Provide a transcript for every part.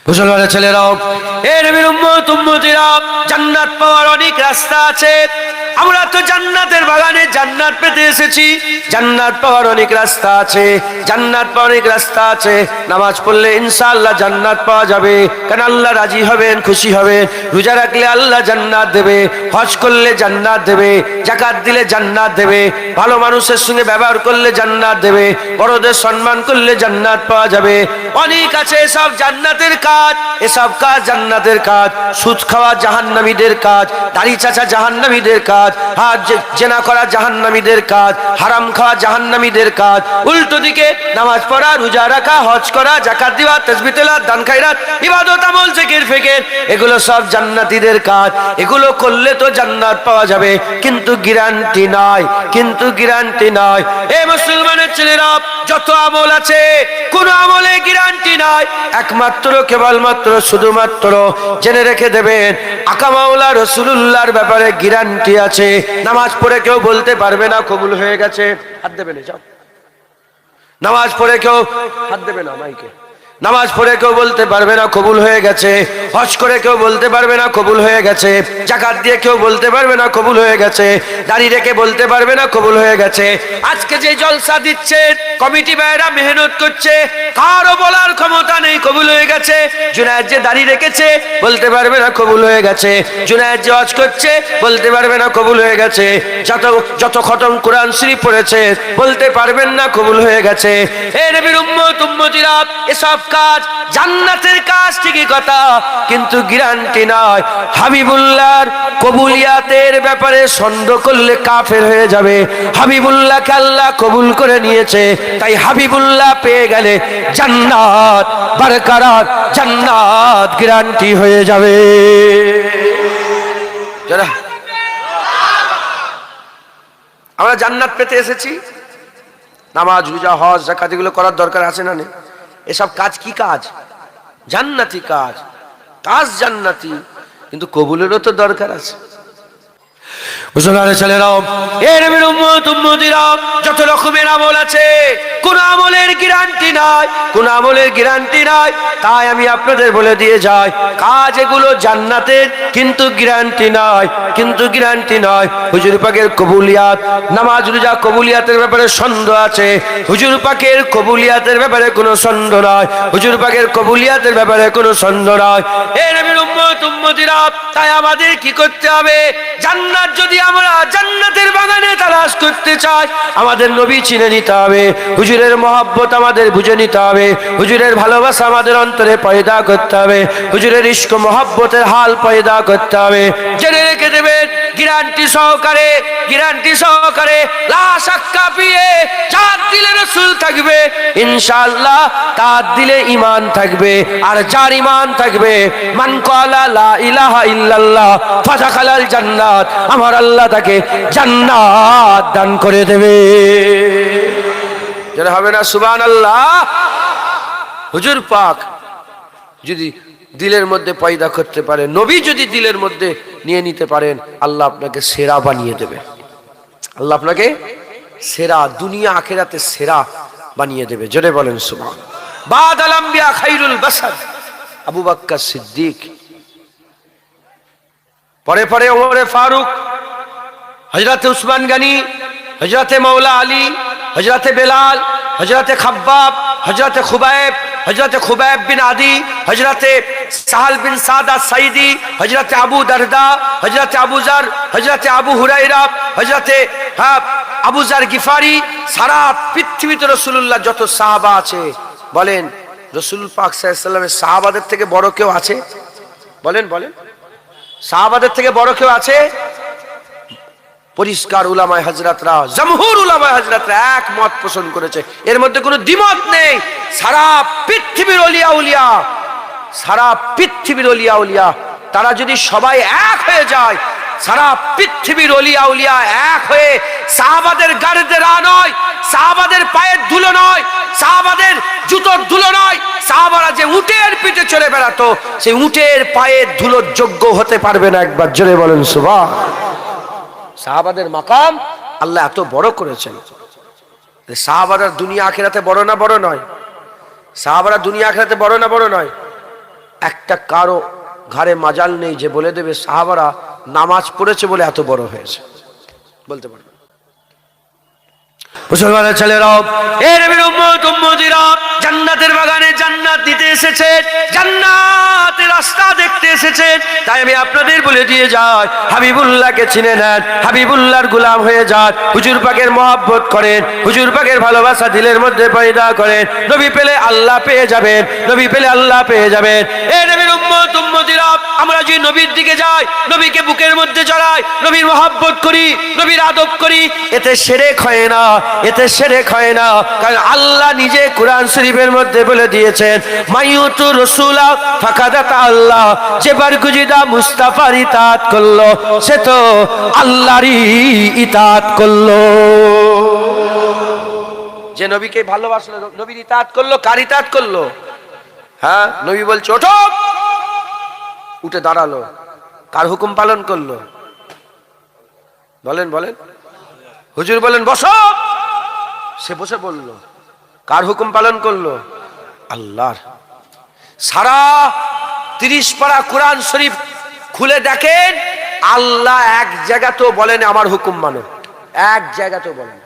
মুসলমানের ছেলেরাও, এ নবীর উম্মত উম্মতিরা, জান্নাত পাওয়ার অনেক রাস্তা আছে। আমরা তো জান্নাতের বাগানে জান্নাত পেতে এসেছি। জান্নাত পাওয়ার অনেক রাস্তা আছে, জান্নাত পাওয়ার অনেক রাস্তা আছে। নামাজ পড়লে ইনশাআল্লাহ জান্নাত পাওয়া যাবে, কারণ আল্লাহ রাজি হবেন, খুশি হবেন। রোজা রাখলে আল্লাহ জান্নাত দেবে, হজ করলে জান্নাত দেবে, যাকাত দিলে জান্নাত দেবে, ভালো মানুষের সঙ্গে ব্যবহার করলে জান্নাত দেবে, বড়দের সম্মান করলে জান্নাত পাওয়া যাবে। অনেক আছে এসব জান্নাতের কাজ, এসব কাজ জান্নাতের কাজ। সুদ খাওয়া জাহান্নামীদের কাজ, দাড়ি চাচা জাহান্নামীদের কাজ, জেনা করা জাহান্নামীদের কাজ, হারাম খাওয়া জাহান্নামীদের কাজ। উল্টো দিকে নামাজ পড়া, রোজা রাখা, হজ করা, যাকাত দেওয়া, তাসবিহ তেলাওয়াত, দান খায়রাত, ইবাদত আমল, জিকির ফিকির, এগুলো সব জান্নাতীদের কাজ। এগুলো করলে তো জান্নাত পাওয়া যাবে, কিন্তু গ্যারান্টি নাই, কিন্তু গ্যারান্টি নাই। এই মুসলমানের ছেলেরা, যত আমল আছে কোন আমলে গ্যারান্টি নাই। একমাত্র কেবলমাত্র শুধুমাত্র জেনে রেখে দেবেন, আকা মাওলা রাসূলুল্লাহর ব্যাপারে গ্যারান্টি আছে। নামাজ পড়ে কেউ বলতে পারবে না কবুল হয়ে গেছে। হাত দেবে না, যাও। নামাজ পড়ে কেউ হাত দেবে না মাইকে। নামাজ পড়ে কেউ বলতে পারবে না কবুল হয়ে গেছে। হজ করে কেউ বলতে পারবে না কবুল হয়ে গেছে। যাকাত দিয়ে কেউ বলতে পারবে না কবুল হয়ে গেছে। দাড়ি রেখে বলতে পারবে না কবুল হয়ে গেছে। আজকে যে জলসা দিচ্ছে, কমিটি ভাইরা মেহনত করছে, কারো বলার ক্ষমতা নেই কবুল হয়ে গেছে। জুনায়েদ যে দাড়ি রেখেছে বলতে পারবে না কবুল হয়ে গেছে। জুনায়েদ যে হজ করছে বলতে পারবে না কবুল হয়ে গেছে। যত খতম কোরআন শরীফ পড়েছে বলতে পারবেন না কবুল হয়ে গেছে। হে নবীর উম্মত উম্মতিরা, এসব কাজ জান্নাতের কাজ ঠিকই কথা, কিন্তু গ্যারান্টি নয়। হাবিবুল্লাহর কবুলিয়াতের ব্যাপারে সন্দেহ করলে কাফের হয়ে যাবে। হাবিবুল্লাহকে আল্লাহ কবুল করে নিয়েছে, তাই হাবিবুল্লাহ পেয়ে গেলে জান্নাত বরকরার, জান্নাত গ্যারান্টি হয়ে যাবে। যারা আমরা জান্নাত পেতে এসেছি, নামাজ, রোজা, হজ, যাকাত এগুলো করার দরকার আছে না নেই? এসব কাজ কি কাজ? জান্নাতি কাজ, কাজ জান্নাতি, কিন্তু কবুলেরও তো দরকার আছে। মুসলমানের ছেলেরাও, এ নবীর উম্মত উম্মতিরা, যত রকমের আমল আছে কোন আমলের গ্যারান্টি নাই, কোন আমলের গ্যারান্টি নাই। তাই আমি আপনাদের বলে দিয়ে যাই, কাজ এগুলো জান্নাতের, কিন্তু গ্যারান্টি নাই, কিন্তু গ্যারান্টি নয়। হুজুর পাকের কবুলিয়াত, নামাজ রোজা কবুলিয়াতের ব্যাপারে সন্দেহ আছে। হুজুর পাকের কবুলিয়াতের ব্যাপারে কোনো সন্দেহ নয়, হুজুর পাকের কবুলিয়াতের ব্যাপারে কোনো সন্দেহ নয়। এ নবীর উম্মত উম্মতিরা, তাই আমাদের কি করতে হবে? জান্নাত যদি আমরা জান্নাতের বাগানে তালাশ করতে চাই, আমাদের নবী চিনে নিতে হবে, হুজুরের মহব্বত আমাদের বুঝে নিতে হবে, হুজুরের ভালোবাসা আমাদের অন্তরে পয়দা করতে হবে, হুজুরের ইশক মহব্বতের হাল পয়দা করতে হবে। জেনে রেখে দেবেন, গ্যারান্টি সহকারে, গ্যারান্টি সহকারে, লা শাক্কা ফিহে, যার দিলে রাসূল থাকবে ইনশাআল্লাহ তার দিলে ঈমান থাকবে। আর যার ঈমান থাকবে, মান ক্বালা লা ইলাহা ইল্লাল্লাহ ফাদাখালাল জান্নাত, আমার আল্লাহ তাকে জান্নাত দান করে দেবে। যারা হবে না সুবহানাল্লাহ। হুজুর পাক যদি দিলের মধ্যে পয়দা করতে পারে, নবী যদি দিলের মধ্যে নিয়ে নিতে পারেন, আল্লাহ আপনাকে সেরা বানিয়ে দেবে। আল্লাহ আপনাকে সেরা, দুনিয়া আখিরাতে সেরা বানিয়ে দেবে। জোরে বলেন সুবহান। বাদাল আম্বিয়া খায়রুল বাশার, আবু বকর সিদ্দিক, পরে পরে ওমরে ফারুক, হযরতে উসমান গনি, হযরতে মাওলা আলী, হযরতে বেলাল, হযরতে খাব্বাব, হযরতে খুবাইব বিন আদি, হযরতে সাহাল বিন সাদা সাইদি, হযরতে আবু দারদা, হযরতে আবু জার, হযরতে আবু হুরায়রা, হযরতে আবু জার গিফারি, সারা পৃথিবীতে রাসূলুল্লাহ যত সাহাবা আছে, বলেন রাসূল পাক সাল্লাল্লাহু আলাইহি ওয়াসাল্লামের সাহাবাদের থেকে বড় কেউ আছে? বলেন বলেন, সাহাবাদের থেকে বড় কেউ আছে? পরিষ্কার উলামায়ে হযরতরা, জমহুর উলামায়ে হযরতরা এক মত পোষণ করেছে, এর মধ্যে কোনো দ্বিমত নেই। সারা পৃথিবীর ওলিয়া উলিয়া, সারা পৃথিবীর ওলিয়া উলিয়া, তারা যদি সবাই এক হয়ে যায়, সারা পৃথিবীর ওলিয়া উলিয়া এক হয়ে, সাহাবাদের গাড়িতে রা নয়, সাহাবাদের পায়ের ধুলো নয়, সাহাবাদের জুতোর ধুলো নয়, সাহাবারা যে উটের পিঠে চড়ে বেড়াতো, সেই উটের পায়ের ধুলোর যোগ্য হতে পারবে না। একবার জোরে বলেন সুবহান। সাহাবাদের মাকাম আল্লাহ এত বড় করেছেন। সাহাবারা দুনিয়া আখিরাতে বড় না বড় নয়? সাহাবারা দুনিয়া আখিরাতে বড় না বড় নয়? একটা কারো ঘাড়ে মাজাল নেই যে বলে দেবে সাহাবারা নামাজ পড়েছে বলে এত বড় হয়েছে, বলতে পারবে। মুসলমানের ছেলেরাও, এর নবীর উম্মত উম্মতিরা জান্নাতের বাগানে জান্নাত দিতে এসেছে, জান্নাতের রাস্তা দেখতে এসেছে। তাই আমি আপনাদের বলে দিয়ে যাই, হাবিবুল্লাহকে চিনে নেন, হাবিবুল্লাহর গোলাম হয়ে যান, হুজুর পাকের মহব্বত করেন, হুজুর পাকের ভালোবাসা দিলের মধ্যে পয়দা করেন। নবী পেলে আল্লাহ পেয়ে যাবেন, নবী পেলে আল্লাহ পেয়ে যাবেন। এ নবীর উম্মত উম্মতিরা, আমরা যে নবীর দিকে যাই, নবীকে বুকের মধ্যে জড়াই, নবীর মহব্বত করি, নবীর আদব করি, এতে শিরক হয় না, এতে শিরক হয় না। কারণ আল্লাহ নিজে কোরআন শরীফের মধ্যে বলে দিয়েছেন, মাইয়ুতু রাসূলা ফাকাদাত আল্লাহ, যে বারগুজিদা মুস্তাফার ইতাআত করলো সে তো আল্লাহরই ইতাআত করলো। যে নবীকে ভালোবাসলো, নবীর ইতাআত করলো, কার ইতাআত করলো? হ্যাঁ, নবী বলছে ওঠো, উঠে দাঁড়ালো, কার হুকুম পালন করলো? বলেন বলেন। হুজুর বলেন বসো, সে বসে বলল, কার হুকুম পালন করলো? আল্লাহর। সারা 30 পারা কোরআন শরীফ খুলে দেখেন, আল্লাহ এক জায়গাতেও বলেন আমার হুকুম মানো, এক জায়গাতেও বলেন,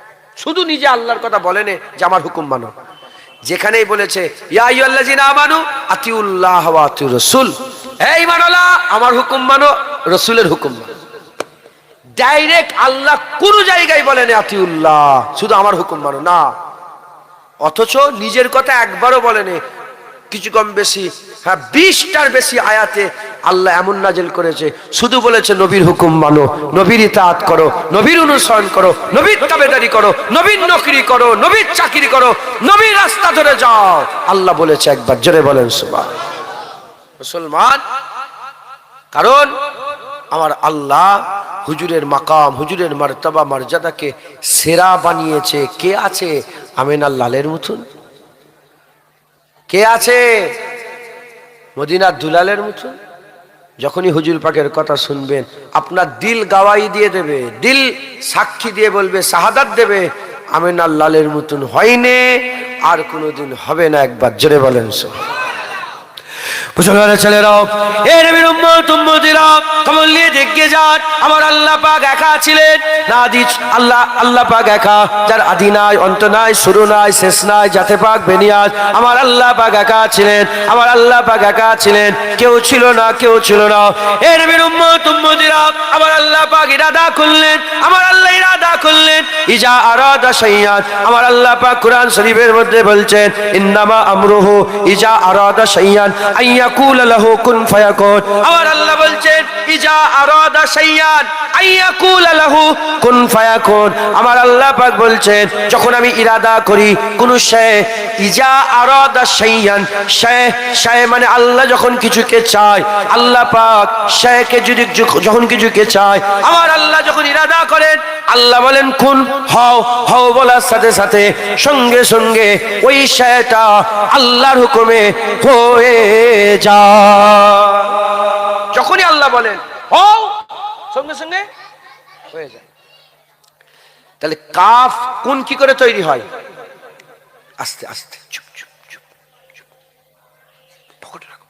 শুধু নিজে আল্লাহর কথা বলেন যে আমার হুকুম মানো। যেখানেই বলেছে ইয়া আইয়ুহাল্লাযিনা আমানু আতিউল্লাহ ওয়া আতিউর রাসূল, হে ঈমানওয়ালা আমার হুকুম মানো, রাসূলের হুকুম মানো। ডাইরেক্ট আল্লাহ কোন জায়গায় বলেন আতিউল্লাহ, শুধু আমার হুকুম মানো না। অথচ নিজের কথা একবারও বলেনি, কিছু কম বেশি, হ্যাঁ 20টার বেশি আয়াতে আল্লাহ এমন নাজিল করেছে, শুধু বলেছে নবীর হুকুম মানো, নবীর ইতাআত করো, নবীর অনুসরণ করো, নবীর তাবেদারি করো, নবীর নকরি করো, নবীর চাকরি করো, নবীর রাস্তা ধরে যাও। আল্লাহ বলেছে একবার, জোরে বলেন সুবহান। মুসলমান, কারণ আমার আল্লাহ হুজুরের মাকাম, হুজুরের মারতাবা মর্যাদাকে সেরা বানিয়েছে। কে আছে আমিনার লালের মতন? কে আছে মদিনার দুলালের মতন? যখনই হুজুর পাকের কথা শুনবেন আপনার দিল গাওয়াই দিয়ে দেবে, দিল সাক্ষী দিয়ে বলবে, শাহাদাত দেবে, আমিনার লালের মতন হয়নি, আর কোনোদিন হবে না। একবার জোরে বলেন সুবহান। মুসলমানের ছেলেরাও, এ নবীর উম্মত উম্মতিরা, কমল নিয়ে দেখে যান, আমার আল্লাহ পাক একা ছিলেন না আদি আল্লাহ, আল্লাহ পাক একা, যার আদি নাই, অন্ত নাই, শুরু নাই, শেষ নাই, জাতে পাক বেনিয়াজ। আমার আল্লাহ পাক একা ছিলেন, আমার আল্লাহ পাক একা ছিলেন, কেউ ছিল না, কেউ ছিল না। এ নবীর উম্মত উম্মতিরা, আমার আল্লাহ পাক ইরাদা করলেন, আমার আল্লাহ ইরাদা করলেন, ইজা আরাদা শাইআন, আমার আল্লাহ পাক কোরআন শরীফের মধ্যে বলছেন, ইন্নামা আমরুহু ইজা আরাদা শাইআন আইয়াকুল লাহু কুন ফায়াকুন। আমার আল্লাহ বলছেন ইজা আরাদা শাইআন আইয়াকুল লাহু কুন ফায়াকুন। আমার আল্লাহ পাক বলছেন যখন আমি ইরাদা করি কোন শে, ইজা আরাদা শাইআন, শে মানে আল্লাহ যখন কিছুকে চায়, আল্লাহ পাক শেকে যদি যখন কিছুকে চায়, আমার আল্লাহ যখন ইরাদা করেন, আল্লাহ বলেন কুন হও, হও বলার সাথে সাথে সঙ্গে সঙ্গে ওই শেটা আল্লাহর হুকুমে হয়ে যায়। যখনই আল্লাহ বলেন হও, সঙ্গে সঙ্গে হয়ে যায়। তাহলে কাফ কোন কি করে তৈরি হয়? আস্তে আস্তে, চুপ চুপ চুপ চুপ, পকেটে রাখো,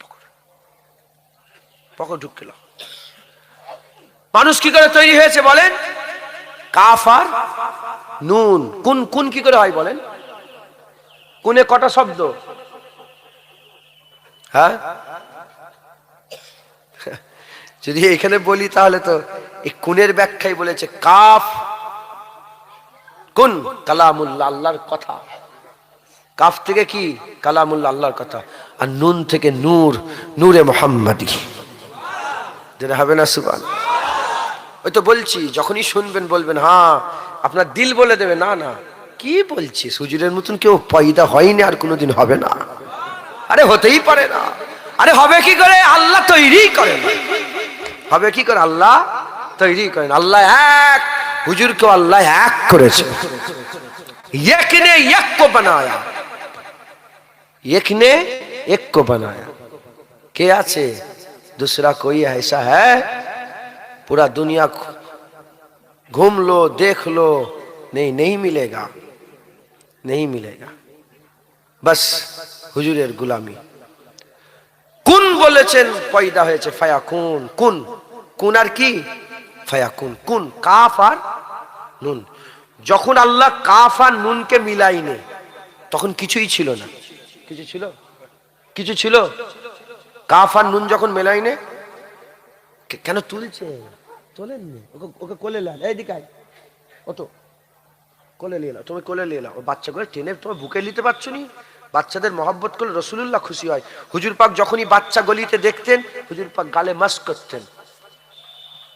পকেট ঢুকে গেল। মানুষ কি করে তৈরি হয়েছে বলেন? কাফ আর নুন। কোন কোন কি করে হয় বলেন? কোনে কটা শব্দ? হ্যাঁ, যদি এখানে বলি তাহলে তো এই কোনের ব্যাখ্যাই বলেছে, কাফ কোন কালামুল্লাহ, আল্লাহর কথা। কাফ থেকে কি? কালামুল্লাহ, আল্লাহর কথা। আর নুন থেকে নূর, নূরে মুহাম্মাদি। যেটা হবে না সুবহান। ওই তো বলছি, যখনই শুনবেন বলবেন হ্যাঁ, আপনার দিল বলে দেবে না না কি বলছিস, হুজুরের মতন কেউ পয়দা হয়নি আর কোনোদিন হবে না। আরে হতেই পারে না। আরে হবে কি করে? আল্লাহ তৈরি করেন। হবে কি করে? আল্লাহ তৈরি করেন। আল্লাহ এক, হুজুরকে আল্লাহ এক করেছে। এক ने एक को बनाया, एक ने एक को बनाया। কে আছে? दूसरा कोई ऐसा है? पूरा दुनिया घूम लो, देख लो, नहीं, नहीं मिलेगा, नहीं मिलेगा। बस হুজুরের গোলামি। কোন বলেছেন পয়দা হয়েছে ফায়াকুন, কুন, কুন আর কি ফায়াকুন, কুন, কাফ আর নুন। যখন আল্লাহ কাফ আর নুনকে মিলাইনে তখন কিছুই ছিল না। কিছু ছিল? কিছু ছিল? কাফ আর নুন যখন মেলাইনে, কেন তুলছে? তোলেননি, ওকে কোলে লাল, এই দিকে ও তো কোলে নিয়ে নাও, তুমি কোলে নিয়ে নাও। বাচ্চাগুলো টেনে তোমার বুকে নিতে পারছো নি? বাচ্চাদের মহব্বত করলে রসুলুল্লাহ খুশি হয়। হুজুর পাক যখনই বাচ্চা গলিতে দেখতেন, হুজুর পাক গালে মাস্ক করতেন।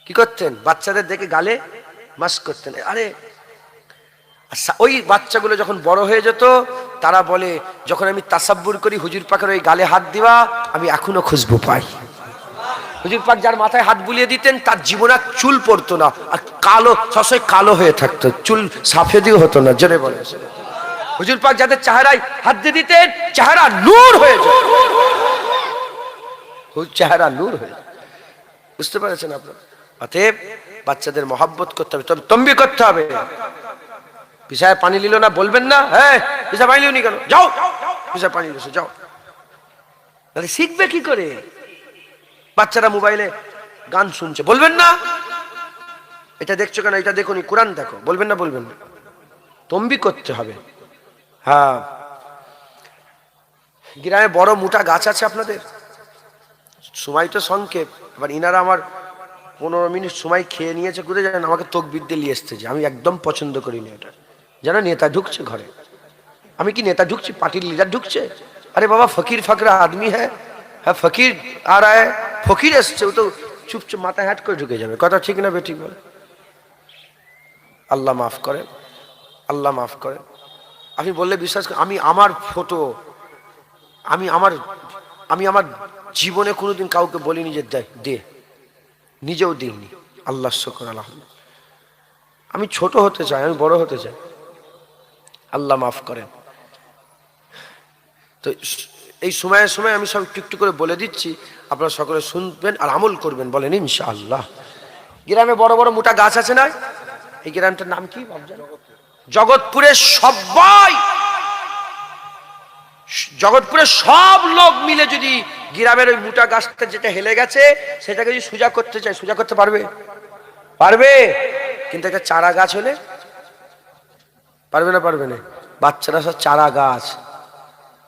কি করতেন? বাচ্চাদের দেখে গালে মাস্ক করতেন। আরে ওই বাচ্চাগুলো যখন বড় হয়ে যেত, তারা বলে যখন আমি তাসাব্বুর করি হুজুর পাকের ওই গালে হাত দিবা, আমি এখনো খুশবু পাই। হুজুর পাক যার মাথায় হাত বুলিয়ে দিতেন তার জীবনে চুল পড়তো না, আর কালো সবসময় কালো হয়ে থাকতো, চুল সাফেদিও হতো না। জোরে বলে হুজুর পাক যাদের চেহারায় হাত দিয়ে দিতেন, চেহারা নূর হয়ে যেত, চেহারা নূর হয়ে যেত। বুঝতে পেরেছেন আপনারা? অতএব বাচ্চাদের মহব্বত করতে হবে, তবে তম্বি করতে হবে। পিসায় পানি নিল না বলবেন না, হ্যাঁ পিসা পানি লিওনি কেন, যাও পিসা পানি লিয়েছো যাও। তাহলে শিখবে কি করে? বাচ্চারা মোবাইলে গান শুনছে, বলবেন না এটা দেখছো কেন, এটা দেখো নি, কোরআন দেখো, বলবেন না? বলবেন না, তম্বি করতে হবে। হ্যাঁ, গ্রামে বড় মোটা গাছ আছে আপনাদের? সময় তো সংক্ষেপ, এবার ইনারা আমার 15 মিনিট সময় খেয়ে নিয়েছে, কোথায় জানেন? আমাকে তকবির দিয়ে নিয়ে এসছে, যে আমি একদম পছন্দ করিনি এটা। যেন নেতা ঢুকছে ঘরে। আমি কি নেতা ঢুকছি? পার্টির লিডার ঢুকছে? আরে বাবা, ফকির ফাকরা আদমি হ্যাঁ, হ্যাঁ ফকির আ রা হ্যায়, ফকির এসছে, ও তো চুপচাপ মাথা হ্যাট করে ঢুকে যাবে। কথা ঠিক না বেঠিক বলে? আল্লাহ মাফ করেন, আল্লাহ মাফ করেন। আপনি বললে বিশ্বাস করেন, আমি আমার ফটো, আমি আমার জীবনে কোনোদিন কাউকে বলিনি যে দে, নিজেও দিইনি। আল্লাহ শুকর, আলহামদুলিল্লাহ। আমি ছোট হতে চাই, আমি বড় হতে চাই। আল্লাহ মাফ করেন। তো এই সময়ে সময়ে আমি সব একটু একটু করে বলে দিচ্ছি, আপনারা সকলে শুনবেন আর আমল করবেন, বলেন ইনশাআল্লাহ। গ্রামে বড় বড় মোটা গাছ আছে না? এই গ্রামটার নাম কি? জগৎপুরের সবাই, জগৎপুরের সব লোক মিলে যদি গ্রামের ওই মোটা গাছটা যেটা হেলে গেছে সেটাকে যদি সোজা করতে চায়, সোজা করতে পারবে? পারবে। কিন্তু একটা চারা গাছ হলে পারবে না? পারবে না? বাচ্চারা সব চারা গাছ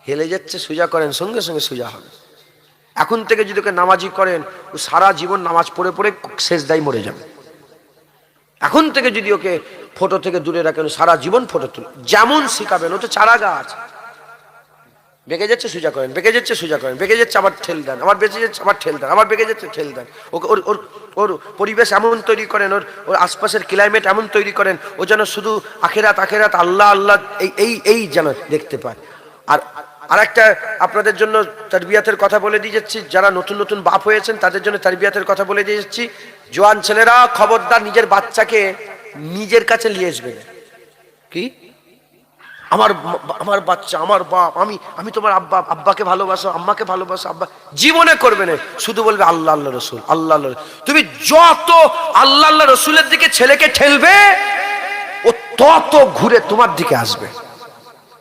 হেলে যাচ্ছে, সোজা করেন, সঙ্গে সঙ্গে সোজা হবে। এখন থেকে যদি ওকে নামাজি করেন, ও সারা জীবন নামাজ পড়ে পড়ে সেজদায় মরে যাবে। এখন থেকে যদি ওকে ফটো থেকে দূরে রাখেন, সারা জীবন ফটো তুলে যেমন শিখাবেন। ও তো চারা গাছ, বেঁকে যাচ্ছে সোজা করেন, বেঁকে যাচ্ছে সোজা করেন, বেঁকে যাচ্ছে আবার ঠেল দেন, আবার বেঁচে যাচ্ছে আবার ঠেল দেন, আবার বেঁকে যাচ্ছে ঠেল দেন। ওকে ওর ওর ওর পরিবেশ এমন তৈরি করেন, ওর আশপাশের ক্লাইমেট এমন তৈরি করেন, ও যেন শুধু আখেরাত আখেরাত, আল্লাহ আল্লাহ এই যেন দেখতে পায়। আর একটা আপনাদের জন্য তারবিয়াতের কথা বলে দিয়ে যাচ্ছি, যারা নতুন নতুন বাপ হয়েছেন তাদের জন্য তারবিয়াতের কথা বলে দিয়ে যাচ্ছি। জোয়ান ছেলেরা খবরদার নিজের বাচ্চাকে নিজের কাছে নিয়ে আসবে। কি আমার বাচ্চা, আমার বাপ, আমি তোমার আব্বা, আব্বাকে ভালোবাসো, আম্মাকে ভালোবাসো, আব্বা জীবনে করবে না। শুধু বলবে আল্লাহ আল্লাহ রসুল, আল্লাহ আল্লাহ। তুমি যত আল্লাহ আল্লাহ রসুলের দিকে ছেলেকে ঠেলবে, ও তত ঘুরে তোমার দিকে আসবে,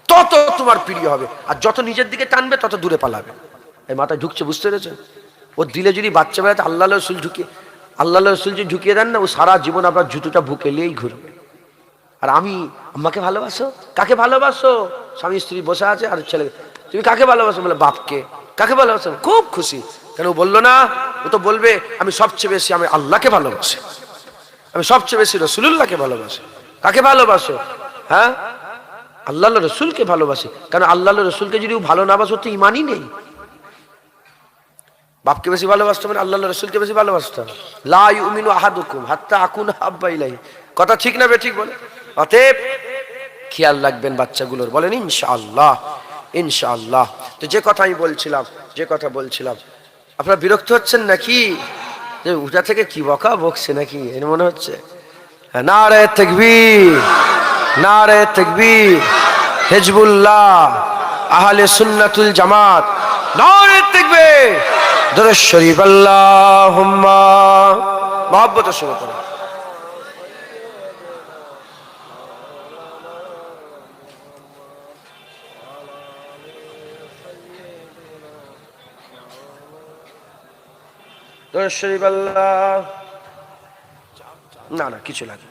তত তোমার প্রিয় হবে। আর যত নিজের দিকে টানবে তত দূরে পালাবে। এই মাথায় ঢুকছে, বুঝতে পেরেছেন? ও দিলে যদি বাচ্চা বেড়াতে আল্লাহ রসুল ঢুকিয়ে, আল্লাহ রসুল যদি ঢুকিয়ে দেন না, ও সারা জীবন আপনার জুতোটা বুকে নিয়েই ঘুরবে। আর আমি আম্মাকে ভালোবাসো, কাকে ভালোবাসো? স্বামী স্ত্রী বসে আছে, আর ছেলে, তুমি কাকে ভালোবাসো? বলে বাপকে। কাকে ভালোবাসো? খুব খুশি। কেন ও বললো না? ও তো বলবে আমি সবচেয়ে বেশি আমি আল্লাহকে ভালোবাসি, আমি সবচেয়ে বেশি রসুলুল্লাহকে ভালোবাসি। কাকে ভালোবাসো? হ্যাঁ, আল্লাহ রসুলকে ভালোবাসি। কারণ আল্লাহ রসুলকে যদি ভালো না বাসো তো ইমানই নেই। বাপকে বেশি ভালোবাসতে হবে, আল্লাহ রসুলকে বেশি ভালোবাসতে হবে। লা ইউমিনু আহাদুকুম হাত্তা আকুনা হাব্বা ইলাইহি। কথা ঠিক না বেঠিক বলে? অতএব খেয়াল রাখবেন বাচ্চাগুলোর, বলেন ইনশাআল্লাহ, ইনশাআল্লাহ। তো যে কথা আমি বলছিলাম, আপনারা বিরক্ত হচ্ছেন নাকি? যে উঠা থেকে কি বকা বকছে নাকি এর মনে হচ্ছে? নারে তাকবীর, নারে তাকবীর, হিজবুল্লাহ, আহলে সুন্নাতুল জামাত, নারে তাকবীর, দরুদ শরীফ, আল্লাহুম্মা। মহব্বত শুরু করুন। দরুদ শরীফ আল্লাহ না কিছু লাগে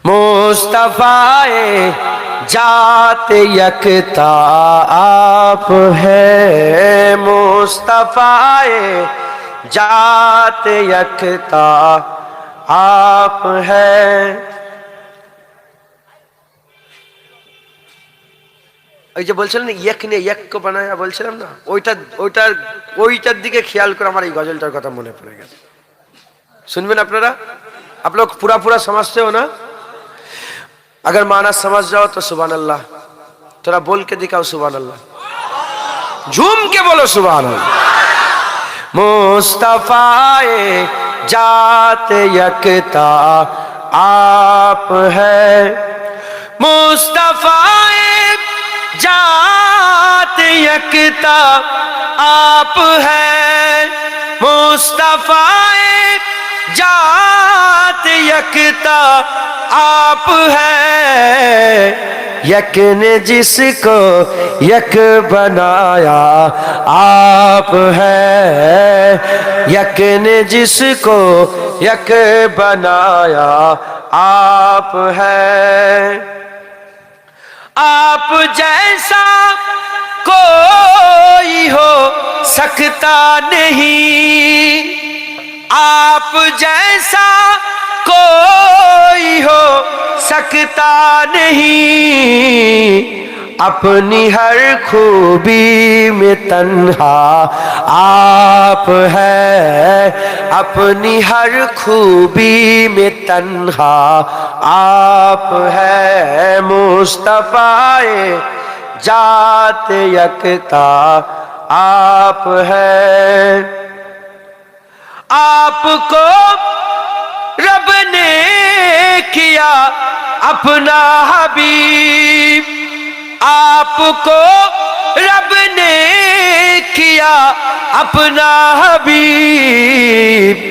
मुस्तफाए जाते यकता आप है मुस्तफाए जाते यकता आप है এই যে বলছিলেন এক নে এক কো বানায়া বলছিলাম না ওইটার দিকে খেয়াল করে আমার এই গজলটার কথা মনে পড়ে গেছে सुनবেন আপনারা आप लोग पूरा समझते हो ना अगर माना समझ जाओ तो सुभान अल्लाह थोड़ा बोल के दिखाओ सुभान अल्लाह झूम के बोलो सुभान अल्लाह मुस्तफाए जाते यकता आप है मुस्तफाए जाते यकता आप है मुस्तफाए जात यकता आप है यक ने जिसको यक बनाया आप है यक ने जिसको यक बनाया आप है आप जैसा कोई हो सकता नहीं आप जैसा कोई हो सकता नहीं अपनी हर खूबी में तन्हा आप है अपनी हर खूबी में तन्हा आप है मुस्तफाए जात यकता आप है आपको रब ने किया अपना हबीब आपको रब ने किया अपना हबीब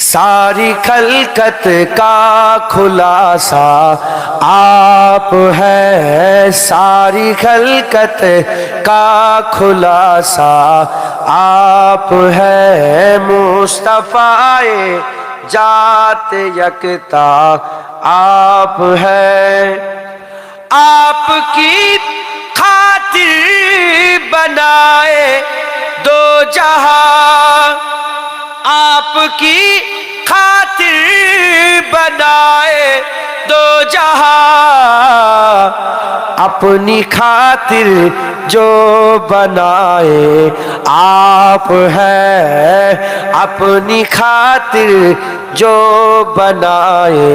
सारी खलकत का खुलासा आप है सारी खलकत का खुलासा आप है मुस्तफाए जात यकता आप है आपकी खातिर बनाए दो जहां आपकी खातिर बनाए दो जहां अपनी खातिर जो बनाए आप है अपनी खातिर जो बनाए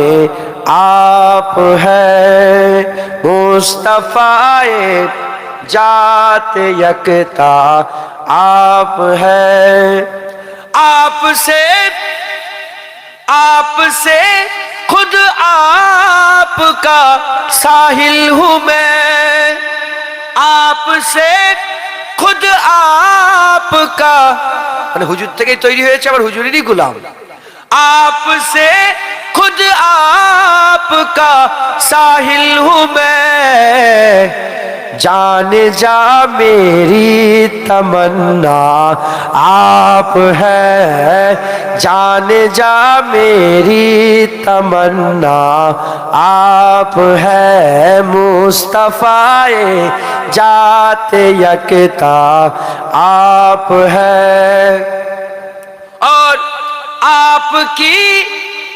आप है मुस्तफाए जात यकता आप है आपसे खुद आपका साहिल हूँ मैं आपसे खुद आपका মানে হুজুর থেকেই তৈরি হয়েছে আবার হুজুরেরই গোলাম आपसे खुद आपका साहिल हूँ मैं जाने जा मेरी तमन्ना आप है जाने जा मेरी तमन्ना आप है मुस्तफाए जाते यकता आप है और आपकी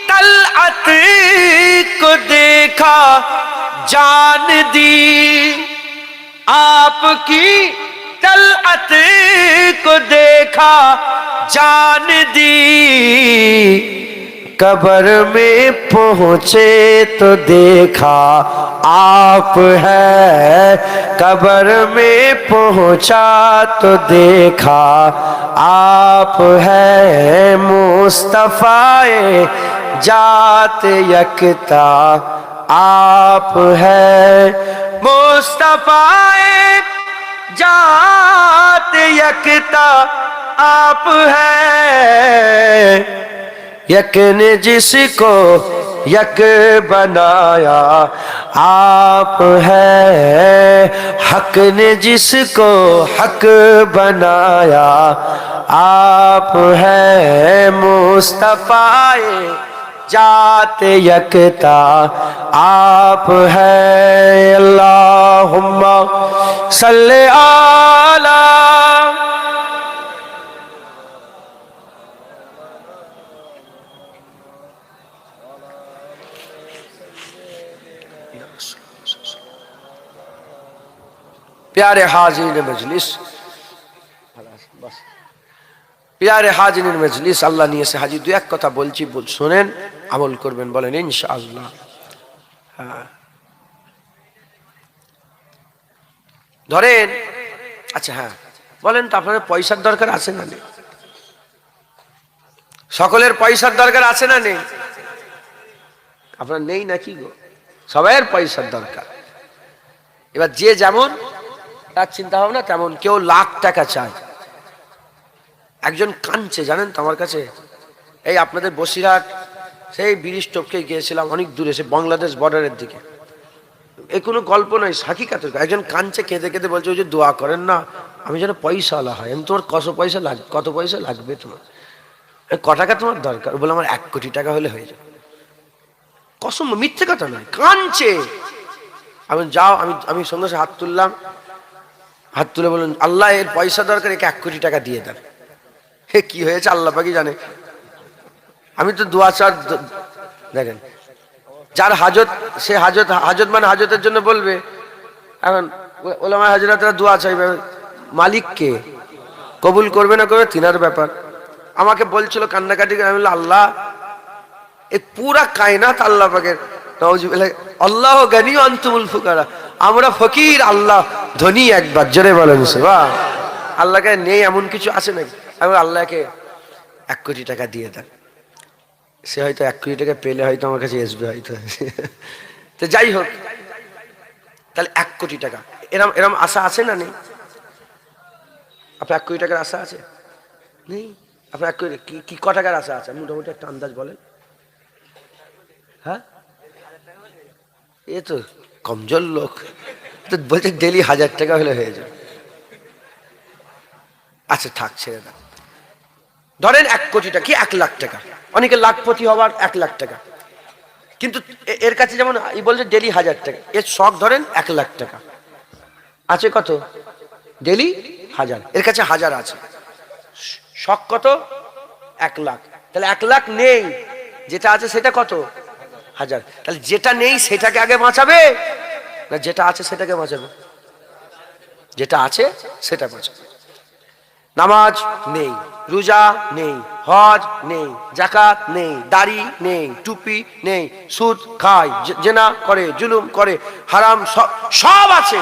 तलअत को देखा जान दी आपकी तलअत को देखा जान दी कब्र में पहुँचे तो देखा आप है कब्र में पहुँचा तो देखा आप है मुस्तफाए जात यकता आप है मुस्तफाए जात यकता आप है यक ने जिसको यक बनाया आप है, हक ने जिसको हक बनाया आप है, मुस्तफाए जाते यकता आप है। अल्लाहुम्मा सल्ले आला। प्यारे हाजिरीन मजलिस, প্যারে হাজিরিন মজলিস, আল্লাহ নিয়ে এসে হাজির। দু এক কথা বলছি, শোনেন, আমল করবেন, বলেন ইনশাআল্লাহ। হ্যাঁ, ধরেন, আচ্ছা হ্যাঁ বলেন তো, আপনাদের পয়সার দরকার আছে না নেই? সকলের পয়সার দরকার আছে না নেই? আপনার নেই নাকি গো? সবাইয়ের পয়সার দরকার। এবার যে যেমন তার চিন্তা ভাবনা তেমন। কেউ লাখ টাকা চায়, একজন কাঁদছে জানেন তো আমার কাছে, এই আপনাদের বসিরহাট সেই ব্রিজ টপকে গিয়েছিলাম, অনেক দূরে, সে বাংলাদেশ বর্ডারের দিকে। এই কোনো গল্প নয়, হাকিকাত। একজন কাঁদছে, কেঁদে কেঁদে বলছে, ওই যে দোয়া করেন না আমি যেন পয়সাওয়ালা হয়। আমি, তোমার কত পয়সা লাগবে তোমার? ক টাকা তোমার দরকার? বলে আমার 1 কোটি টাকা হলে হয়ে যাবে। কসম, মিথ্যে কথা নয়, কাঁদছে। আমি যাও, আমি সঙ্গে সঙ্গে হাত তুললাম, হাত তুলে বলুন, আল্লাহ এর পয়সা দরকার, একে 1 কোটি টাকা দিয়ে দেন। হে কি হয়েছে আল্লাহ পাকই জানে। আমি তো দোয়া চার, দেখেন যার হাজত, সে হাজত মানে হাজতের জন্য বলবে। এখন ওলামা হাজরাতরা দোয়া চাইবে, মালিককে কবুল করবে না করবে তিনার ব্যাপার। আমাকে বলছিল কান্নাকাটি করে, আমি বললাম আল্লাহ এই পুরা কায়নাত আল্লাহ পাকের, নাউজুবিল্লাহ, আল্লাহ গানি ওয়া আনতুমুল ফুকারা, আমরা ফকির, আল্লাহ ধনী। একবার জোরে বলেন সুবহান। আল্লাহকে নেই এমন কিছু আছে নাকি? আমি আল্লাহকে 1 কোটি টাকা দিয়ে দেন। সে হয়তো 1 কোটি টাকা পেলে হয়তো আমার কাছে আসবে হয়তো। তো যাই হোক, তাহলে 1 কোটি টাকা, এরম এরম আশা আছে না নেই? আপনার 1 কোটি টাকার আশা আছে? নেই। আপনার 1 কোটি কি ক টাকার আশা আছে? মোটামুটি একটা আন্দাজ বলেন। হ্যাঁ, এ তো কমজোর লোক, তো বলছে ডেলি 1000 টাকা হলে হয়ে যাবে। আচ্ছা থাক, ছেড়ে দাও। ধরেন 1 কোটি টাকা কি 1 লাখ টাকা, অনেকে লাখপতি হবার 1 লাখ টাকা, কিন্তু এর কাছে যেমন এই বলছে ডেলি 1000 টাকা, এর শখ ধরেন 1 লাখ টাকা আছে। কত? ডেলি 1000, এর কাছে 1000 আছে। শখ কত? 1 লাখ। তাহলে 1 লাখ নেই, যেটা আছে সেটা কত? 1000। তাহলে যেটা নেই সেটাকে আগে বাঁচাবে না যেটা আছে সেটাকে বাঁচাবে? যেটা আছে সেটা বাঁচাবে। নামাজ নেই, রোজা নেই, হজ নেই, যাকাত নেই, দাড়ি নেই, টুপি নেই, সুদ খায়, জেনা করে, জুলুম করে, হারাম সব আছে,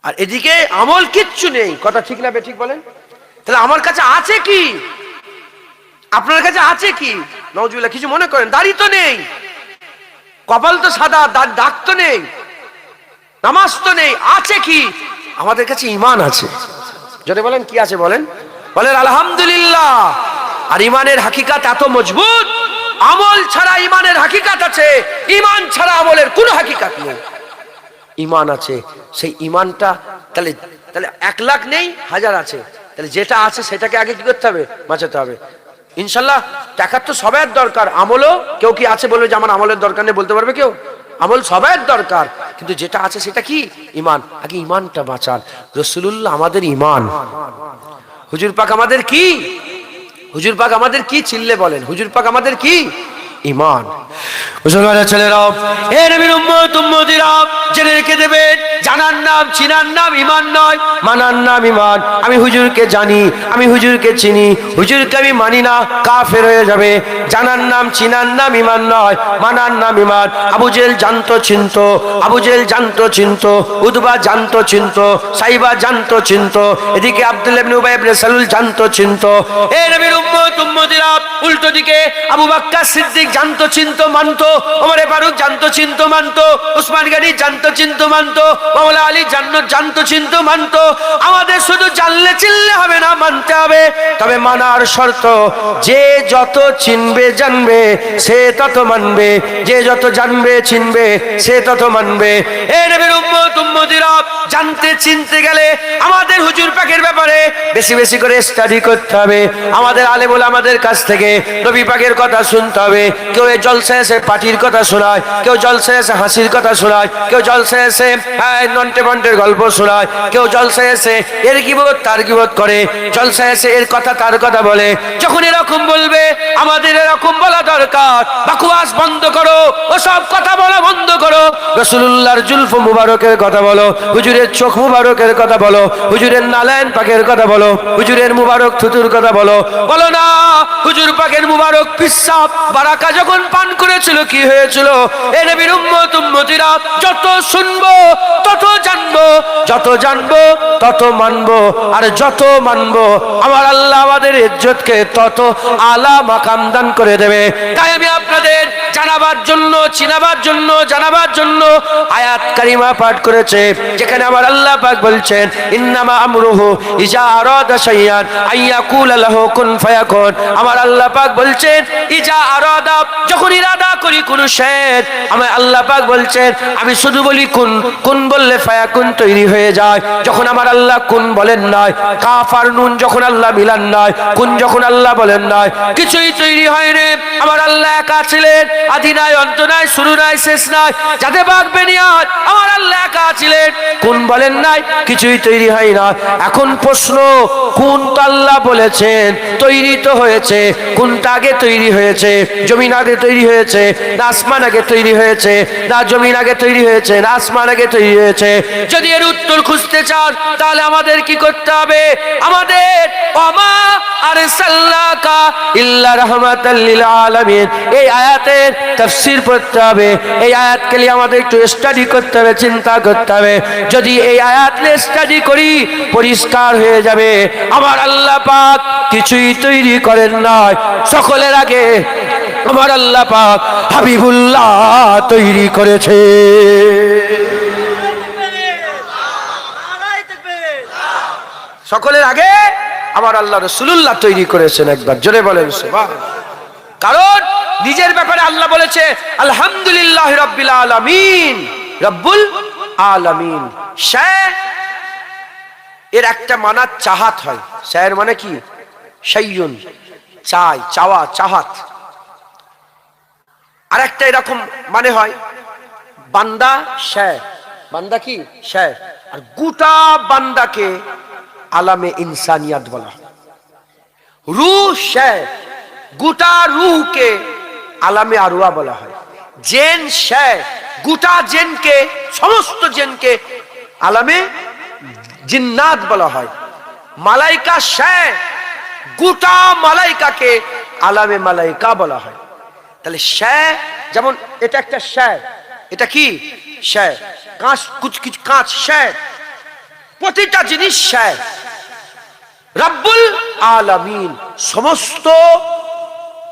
আর এদিকে আমল কিচ্ছু নেই। কথা ঠিক না বেঠিক বলেন? তাহলে আমার কাছে আছে কি? আপনার কাছে আছে কি? নাউজুবিল্লাহ, কিছু মনে করেন, দাড়ি তো নেই, কপাল তো সাদা, দাগ তো নেই, নামাজ তো নেই, আছে কি? আমাদের কাছে ঈমান আছে। যদি বলেন কি আছে বলেন? বলেন আলহামদুলিল্লাহ। আর ঈমানের হাকিকাত এত মজবুত, আমল ছাড়া ঈমানের হাকিকাত আছে, ঈমান ছাড়া আমলের কোনো হাকিকাত নেই। ঈমান আছে, সেই ঈমানটা তাহলে 1 লাখ নেই, 1000 আছে, তাহলে যেটা আছে সেটাকে আগে কি করতে হবে? বাঁচাতে হবে। ইনশাল্লাহ টাকার তো সবার দরকার, আমলও কেউ কি আছে বলবে যে আমার আমলের দরকার নেই, বলতে পারবে কেউ? আমল সবার দরকার, কিন্তু যেটা আছে সেটা কি? ঈমান। আগে ঈমানটা বাঁচান। রাসূলুল্লাহ আমাদের ঈমান, হুজুর পাক আমাদের কি? হুজুর পাক আমাদের কি? চিল্লে বলেন, হুজুর পাক আমাদের কি? ঈমান। মুসলমানের ছেলেরাও, হে নবীর উম্মত উম্মতিরা, জেনে রেখে দেবেন, জানার নাম চিনার নাম ঈমান নয়, মানার নাম ঈমান। আমি হুজুরকে জানি, আমি হুজুরকে চিনি, হুজুরকে আমি মানি না, কাফের হয়ে যাবে। জানার নাম চিনার নাম ঈমান নয়, মানার নাম ঈমান। আবু জেহেল জানতো চিনতো, আবু জেহেল জানতো চিনতো, উতবা জানতো চিনতো, সাইবা জানতো চিনতো, এদিকে আব্দুল্লাহ ইবনে উবাই ইবনে সালুল জানতো চিনতো। হে নবীর উম্মত উম্মতিরা, উল্টো দিকে আবু বকর সিদ্দিক জানতো চিনতো মানতো, ওমরে ফারুক জানতো চিনতো মানতো, উসমান গনি জানতো চিনতো মানতো, মাওলা আলী জানতো চিনতো মানতো। আমাদের শুধু জানলে চিনলে হবে না, মানতে হবে। তবে মানার শর্ত, যে যত চিনবে জানবে সে তত মানবে, যে যত জানবে চিনবে সে তত মানবে। এ নবীর উম্মত উম্মতিরা, জানতে চিনতে গেলে আমাদের হুজুর পাকের ব্যাপারে বেশি বেশি করে স্টাডি করতে হবে। আমাদের আলেম ওলামাদের কাছ থেকে নবী পাকের কথা শুনতে হবে। কেউ এই জলসায় এসে পার্টির কথা শোনায়, কেউ জলসায় এসে হাসির কথা শোনায়, কেউ জলসায় এসে নন্টে বন্টের গল্প শোনায়, কেউ জলসায় এসে এর গীবত তার গীবত করে, জলসায় এসে এর কথা তার কথা বলে। যখন এরকম বলবে আমাদের এরকম বলা দরকার, বাকওয়াস বন্ধ করো, ওসব কথা বলা বন্ধ করো। রাসূলুল্লাহর জুলফ মুবারকের কথা বলো, হুজুরের চোখ মুবারকের কথা বলো, হুজুরের নালায়েন পাকের কথা বলো, হুজুরের মুবারক থুতুর কথা বলো। বলো না হুজুর পাকের মুবারক পিসাব বারাকা যখন পান করেছিল কি হয়েছিল? এ নবীর উম্মত উম্মতিরা, যত শুনবো তত জানবো, যত জানবো তত মানবো, আর যত মানবো আমার আল্লাহ আমাদের ইজ্জতকে তত আলা মাকাম দান করে দেবে। তাই আমি আপনাদের জানাবার জন্য, চিনাবার জন্য, জানাবার জন্য আয়াত কারিমা পাঠ করেছে, যেখানে আমার আল্লাহ পাক বলছেন ইন্নামা আমরুহু ইজা আরাদা শাইআন আইয়াকুলা লাহু কুন ফায়াকুন। আমার আল্লাহ পাক বলছেন ইজা আরাদা, যখন ইরাদা করি কোন শের, আমার আল্লাহ পাক বলছেন আমি শুধু বলি কুন, কুন বললে ফায়াকুন তৈরি হয়ে যায়। যখন আমার আল্লাহ কুন বলেন নাই, কাফ আর নুন যখন আল্লাহ মিলান নাই, কুন যখন আল্লাহ বলেন নাই, কিছুই তৈরি হয়নি। আমার আল্লাহ একা ছিলেন, আদি নাই অন্ত নাই শুরু নাই শেষ নাই, যাতে বাঘ বেনিয়াত আমার আল্লাহ একা ছিলেন, কোন বলেন নাই, কিছুই তৈরি হয় না। এখন প্রশ্ন, কোন তো আল্লাহ বলেছেন তৈরি তো হয়েছে, কোনটা আগে তৈরি হয়েছে? জমিন আগে তৈরি হয়েছে না আসমান আগে তৈরি হয়েছে? না জমিন আগে তৈরি হয়েছে না আসমান আগে তৈরি হয়েছে? যদি এর উত্তর খুঁজতে চান তাহলে আমাদের কি করতে হবে? আমাদের ওমা আরসালনাকা ইল্লা রাহমাতাল লিল আলামিন এই আয়াতের তাফসীর পড়তে হবে। এই আয়াতকে নিয়ে আমাদের একটু স্টাডি করতে হবে, চিন্তা করতে হবে। যদি এই আয়াত নিয়ে স্টাডি করি পরিষ্কার হয়ে যাবে আমার আল্লাহ পাক কিছুই তৈরি করেন নাই, সকলের আগে আমার আল্লাহ পাক হাবিবুল্লাহ তৈরি করেছে। সকলের আগে আমার আল্লাহ রাসূলুল্লাহ তৈরি করেছেন। একবার জোরে বলেন সুবহান। কারণ নিজের ব্যাপারে আল্লাহ বলেছে আলহামদুলিল্লাহ রাব্বিল আলামিন, রব্বুল আলামিন। শাহ এর একটা মানা চাহাত হয়। শায়ের মানে কি? শাইয়ুন, চাই, চাওয়া, চাহাত। আর একটা এরকম মানে হয় বান্দা শাহ, বান্দা কি? শাহ। আর গোটা বান্দাকে আলামে ইনসানিয়াত বলা হয়। রূহ শাহ, গোটা রূহকে আলামে আরওয়া বলা হয়। জেন শাহ, গোটা জেনকে, সমস্ত জেনকে আলামে জিন্নাত বলা হয়। মালাইকা শাহ, গোটা মালাইকাকে আলামে মালাইকা বলা হয়। তাহলে শাহ যেমন এটা একটা শাহ, এটা কি? শাহ। কাঁচ, কিছু কাঁচ শাহ, প্রতিটা জিনিস শাহ। রব্বুল আলামিন সমস্ত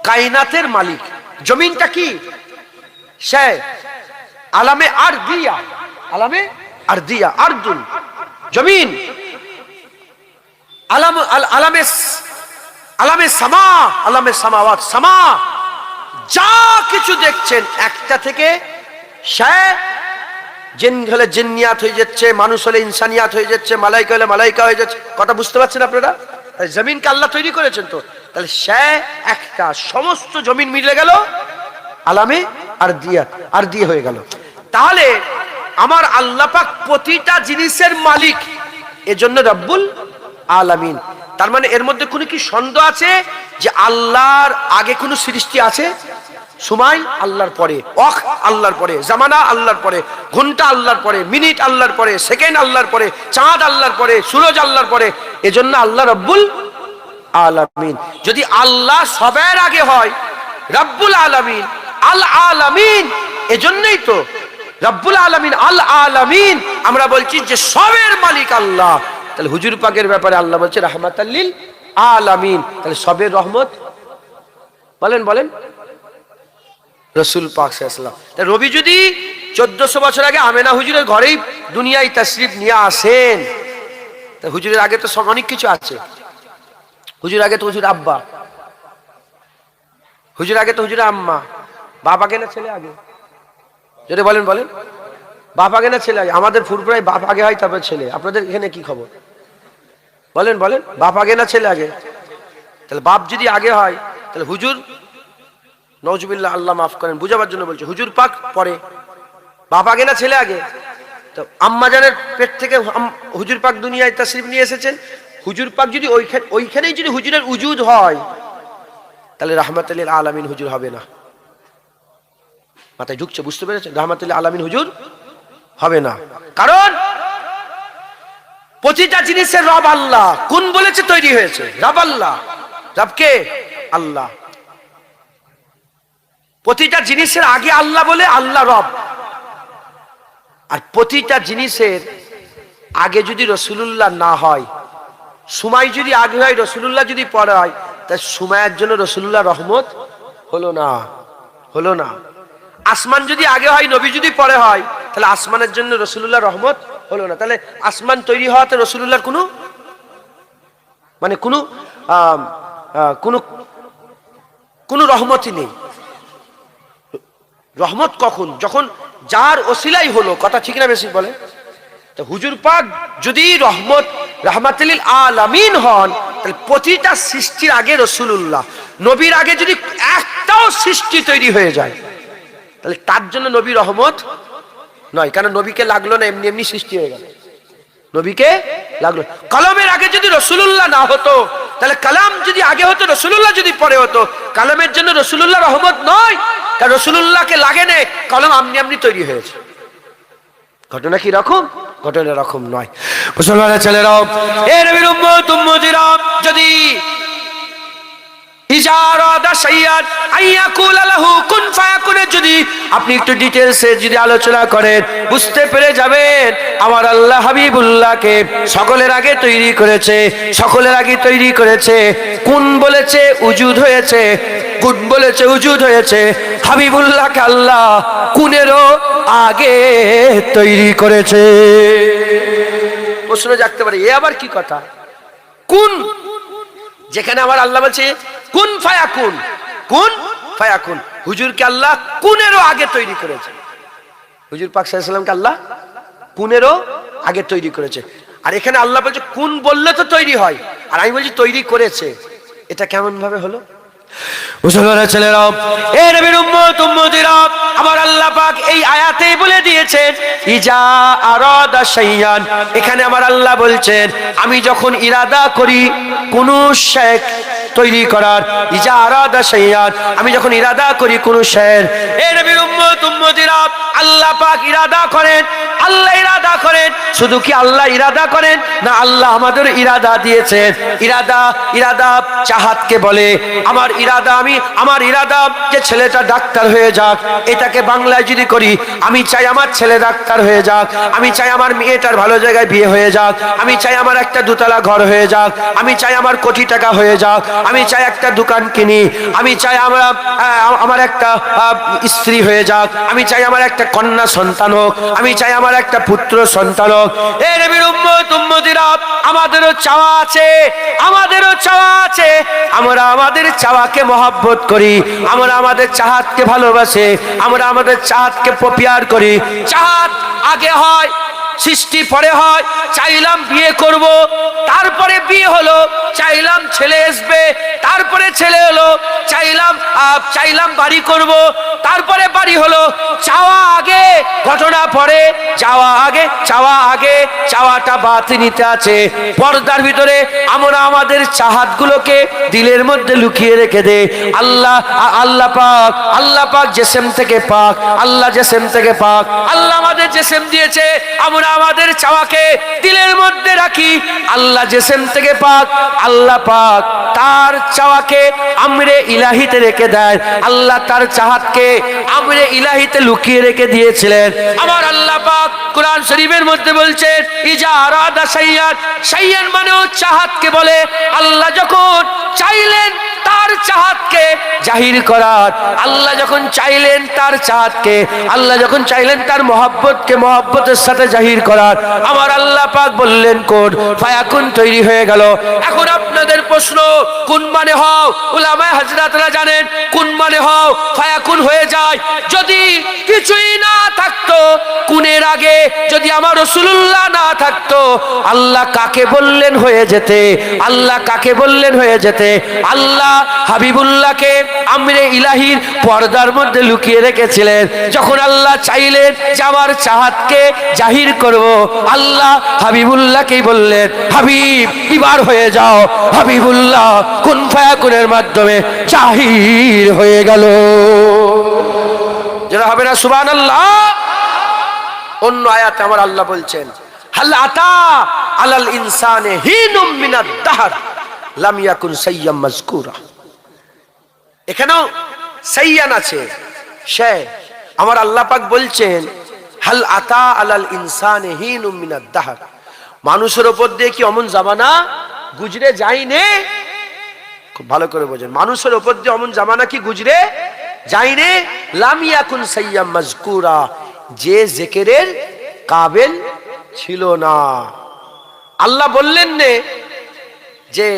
কায়নাতের মালিক। জমিনটা কি? শাহ। আলামে আরদিয়া, আলামে আরদিয়া, আরদুল জমিন। আলামে আলামে সামা, আলামে সামাওয়াত, সামা। যা কিছু দেখছেন একটা থেকে শাহ। জিন হলে জিন্নিয়াত হয়ে যাচ্ছে, মানুষ হলে ইনসানিয়াত হয়ে যাচ্ছে, মালাইকা হলে মালাইকা হয়ে যাচ্ছে। কথা বুঝতে পারছেন আপনারা? জমিনকে আল্লাহ তৈরি করেছেন তো। তাহলে শাহ একটা, সমস্ত জমিন মিলে গেল আলামে আরদিয়া, আরদিয়া হয়ে গেল। তাহলে আমার আল্লাহ পাক প্রতিটা জিনিসের মালিক, এজন্য রব্বুল আলামিন। তার মানে এর মধ্যে কোনো কি সন্দেহ আছে যে আল্লাহর আগে কোনো সৃষ্টি আছে? সময় আল্লাহর পরে, ওয়াক আল্লাহর পরে, জামানা আল্লাহর পরে, ঘন্টা আল্লাহর পরে, মিনিট আল্লাহর পরে, সেকেন্ড আল্লাহর পরে, চাঁদ আল্লাহর পরে, সূরজ আল্লাহর পরে। এজন্য আল্লাহ রব্বুল আলামিন। যদি আল্লাহ সবার আগে হয় রব্বুল আলামিন, আল আলামিন, এজন্যই তো রব্বুল আলামিন, আল আলামিন। আমরা বলছি যে সবের মালিক আল্লাহ। তাহলে হুজুর পাকের ব্যাপারে আল্লাহ বলছে রাহমাতাল লিল আলামিন। তাহলে সবের রহমত বলেন বলেন, রসুল পাক সাল্লাল্লাহু আলাইহি ওয়াসাল্লাম। নবী যদি 1400 বছর আগে আমেনা হুজুরের ঘরেই দুনিয়ায় তাশরিফ নিয়ে আসেন, তা হুজুরের আগে তো অনেক কিছু আছে। হুজুর আগে তো হুজুর আব্বা, হুজুর আগে তো হুজুর আম্মা। বাপ আগে না ছেলে আগে? যদি বলেন বলেন, বাপ আগে না ছেলে আগে? আমাদের ফুরফুরায় বাপ আগে হয় তারপর ছেলে। আপনাদের এখানে কি খবর? বলেন বলেন, বাপ আগে না ছেলে আগে? তাহলে বাপ যদি আগে হয় তাহলে হুজুর, নওজুবিল্লাহ, আল্লাহ মাফ করেন, বুঝাবার জন্য বলছে, হুজুর পাক পরে, বাপ আগে না ছেলে আগে? তো আম্মা জানের পেট থেকে হুজুর পাক দুনিয়ায় তাশরিফ নিয়ে এসেছেন। হুজুর পাক যদি ওইখানেই যদি হুজুরের উজুদ হয়, তাহলে রাহমাতুল লিল আলামিন হুজুর হবে না। মাথায় ঢুকছে? বুঝতে পেরেছেন? রাহমাতুল লিল আলামিন হুজুর হবে না। কারণ প্রতিটা জিনিসের রব আল্লাহ। কোন বলেছে তৈরি হয়েছে? রব আল্লাহ। রব কে? আল্লাহ। প্রতিটা জিনিসের আগে আল্লাহ বলে আল্লাহ রব। আর প্রতিটা জিনিসের আগে যদি রসুলুল্লাহ না হয়, সুমাই যদি আগে হয়, রসুলুল্লাহ যদি পরে হয়, তা সুমাইয়ের জন্য রসুলুল্লাহ রহমত হলো না, হলো না। আসমান যদি আগে হয়, নবী যদি পরে হয়, তাহলে আসমানের জন্য রসুলুল্লাহ রহমত হলো না। তাহলে আসমান তৈরি হওয়াতে রসুলুল্লাহর কোনো মানে কোনো রহমতই নেই। রহমত কখন? যখন যার ওসিলাই হলো। কথা ঠিক না বেশি বলে? তো হুজুর পাক যদি রাহমাতুল লিল আলামিন হন, তাহলে প্রতিটা সৃষ্টির আগে রসুলুল্লাহ। নবীর আগে যদি একটাও সৃষ্টি তৈরি হয়ে যায়, তাহলে তার জন্য নবী রহমত নয়। কারণ নবীকে লাগলো না, এমনি এমনি সৃষ্টি হয়ে গেল। নবীকে লাগলো। কলমের আগে যদি রসুলুল্লাহ না হতো, তাহলে কালাম যদি আগে হতো, রসুলুল্লাহ যদি পরে হতো, কালামের জন্য রসুলুল্লাহ রহমত নয়। কারণ রসুলুল্লাহকে লাগে না, কলম আমনি আমনি তৈরি হয়েছে। ঘটনা কি রকম? ঘটনা রকম নয়। মুসলমানের ছেলেরাও, এ নবীর উম্মত উম্মতিরা, যদি যদি আপনি একটু ডিটেলসে যদি আলোচনা করেন, বুঝতে পেরে যাবেন আমার আল্লাহ হাবিবুল্লাহকে সকলের আগে তৈরি করেছে, সকলের আগে তৈরি করেছে। কোন বলেছে উজুদ হয়েছে, কোন বলেছে উজুদ হয়েছে। হাবিবুল্লাহকে আল্লাহ কোনেরও আগে তৈরি করেছে। প্রশ্ন জাগতে পারে, এ আবার কি কথা? কোন, যেখানে আমার আল্লাহ বলছে কুন ফায়াকুন, কুন ফায়াকুন, হুজুরকে আল্লাহ কুনেরও আগে তৈরি করেছে। হুজুর পাক সাল্লাল্লাহু আলাইহি ওয়াসাল্লামকে আল্লাহ কুনেরও আগে তৈরি করেছে। আর এখানে আল্লাহ বলছে কুন বললে তো তৈরি হয়, আর আমি বলছি তৈরি করেছে। এটা কেমন ভাবে হলো? মুসলমানের ছেলেরা, এ নবীর উম্মত উম্মতিরা, আমার আল্লাহ পাক এই আয়াতেই বলে দিয়েছেন ইজা আরাদা শাইয়ান। এখানে আমার আল্লাহ বলছেন আমি যখন ইরাদা করি কোন শেখ তৈরি করার, ইজা আরাদা শাইয়ান, আমি যখন ইরাদা করি কোন শের। এ নবীর উম্মত উম্মতিরা, আল্লাহ পাক ইরাদা করেন, আল্লাহ ইরাদা করেন। শুধু কি আল্লাহ ইরাদা করেন না, আল্লাহ আমাদের ইরাদা দিয়েছেন। ইরাদা, ইরাদা চাহাতকে বলে। আমার ইরাদা যে ছেলেটা ডাক্তার হয়ে যাক, এটাকে বাংলায় যদি করি, আমি চাই আমার ছেলে ডাক্তার হয়ে যাক, আমি চাই আমার মেয়েটার ভালো জায়গায় বিয়ে হয়ে যাক, আমি চাই আমার একটা দুতলা ঘর হয়ে যাক, আমি চাই আমার কোটি টাকা হয়ে যাক, আমি চাই একটা দোকান কিনি, আমি চাই আমার একটা স্ত্রী হয়ে যাক, আমি চাই আমার একটা কন্যা সন্তান হোক, আমি চাই আমার একটা পুত্র সন্তান হোক। এ নবীর উম্মত উম্মতিরা, আমাদেরও চাওয়া আছে, আমাদেরও চাওয়া আছে। আমরা আমাদের চাওয়াকে মহব্বত করি, আমরা আমাদের চাহাতকে ভালোবাসি, আমরা আমাদের চাহাতকে প্রপিয়ার করি। চাহাত আগে হয়, সৃষ্টি পরে হয়। চাইলাম বিয়ে করব, তারপরে বিয়ে হলো। চাইলাম ছেলে আসবে, তারপরে ছেলে হলো। চাইলাম বাড়ি করব, তারপরে বাড়ি হলো। চাওয়া আগে, ঘটনা পরে। চাওয়া আগে, চাওয়া আগে, চাওয়াটা বাতিনিতে আছে পর্দার ভিতরে। আমরা আমাদের চাহাতগুলোকে দিলের মধ্যে লুকিয়ে রেখে দে। আল্লাহ পাক জিসম থেকে পাক, আল্লাহ জিসম থেকে পাক। আল্লাহ আমাদের জিসম দিয়েছে, আমরা আমাদের চাওয়াকে দিলের মধ্যে রাখি। আল্লাহ জিসম থেকে পাক, আল্লাহ পাক তার চাওয়াকে আমরে ইলাহিতে রেখে দেয়। আল্লাহ তার চাহাতকে আমরে ইলাহিতে লুকিয়ে রেখে দিয়েছিলেন। আমার আল্লাহ পাক কুরআন শরীফের মধ্যে বলছেন ইজা আরাদা শাইয়ান, শাইয়ান মানেও চাহাতকে বলে। আল্লাহ যখন চাইলেন তার চাহাতকে জাহির করার। আল্লাহ যখন চাইলেন তার চাহাতকে, আল্লাহ যখন চাইলেন তার মহব্বতকে মহব্বতের সাথে জাহির করার, আমার আল্লাহ পাক বললেন কোন ফায়াকুন, তৈরি হয়ে গেল। এখন আপনাদের প্রশ্ন, কোন মানে হও? উলামায়ে হযরতরা জানেন কোন মানে হও ফায়াকুন হয়ে যায়। যদি কিছুই না থাকতো, কুনের আগে যদি আমার রাসূলুল্লাহ না থাকতো, আল্লাহ কাকে বললেন হয়ে যেতে? আল্লাহ কাকে বললেন হয়ে যেতে? আল্লাহ হাবিবুল্লাহকে আমরে ইলাহির পর্দার মধ্যে লুকিয়ে রেখেছিলেন। যখন আল্লাহ চাইলেন যে আমার চাহাতকে জাহির করব, আল্লাহ হাবিবুল্লাহকেই বললেন হাবিব এবার হয়ে যাও। হাবিবুল্লাহ কুন ফায়াকুনের মাধ্যমে জাহির হয়ে গেল। যারা হবে না সুবহানাল্লাহ। অন্য আয়াতে আমার আল্লাহ বলছেন হাল আতা আলাল ইনসানে হিনুম মিনাদ দাহর লাম ইয়াকুন সাইয়্যাম মাযকুরা। এখানেও সাইয়ান আছে, সে আমার আল্লাহ পাক বলছেন হাল আতা আলাল ইনসানে হিনুম মিনাদ দাহর, মানুষের উপর দিয়ে কি অমন জামানা গুজরে যায়নি? খুব ভালো করে বোঝেন, মানুষের উপর দিয়ে অমন জামানা কি গুজরে যায়নি? লাম ইয়াকুন সাইয়্যাম মাযকুরা, যে জিকিরের কাবিল ছিল না। আল্লাহ বললেন নে যে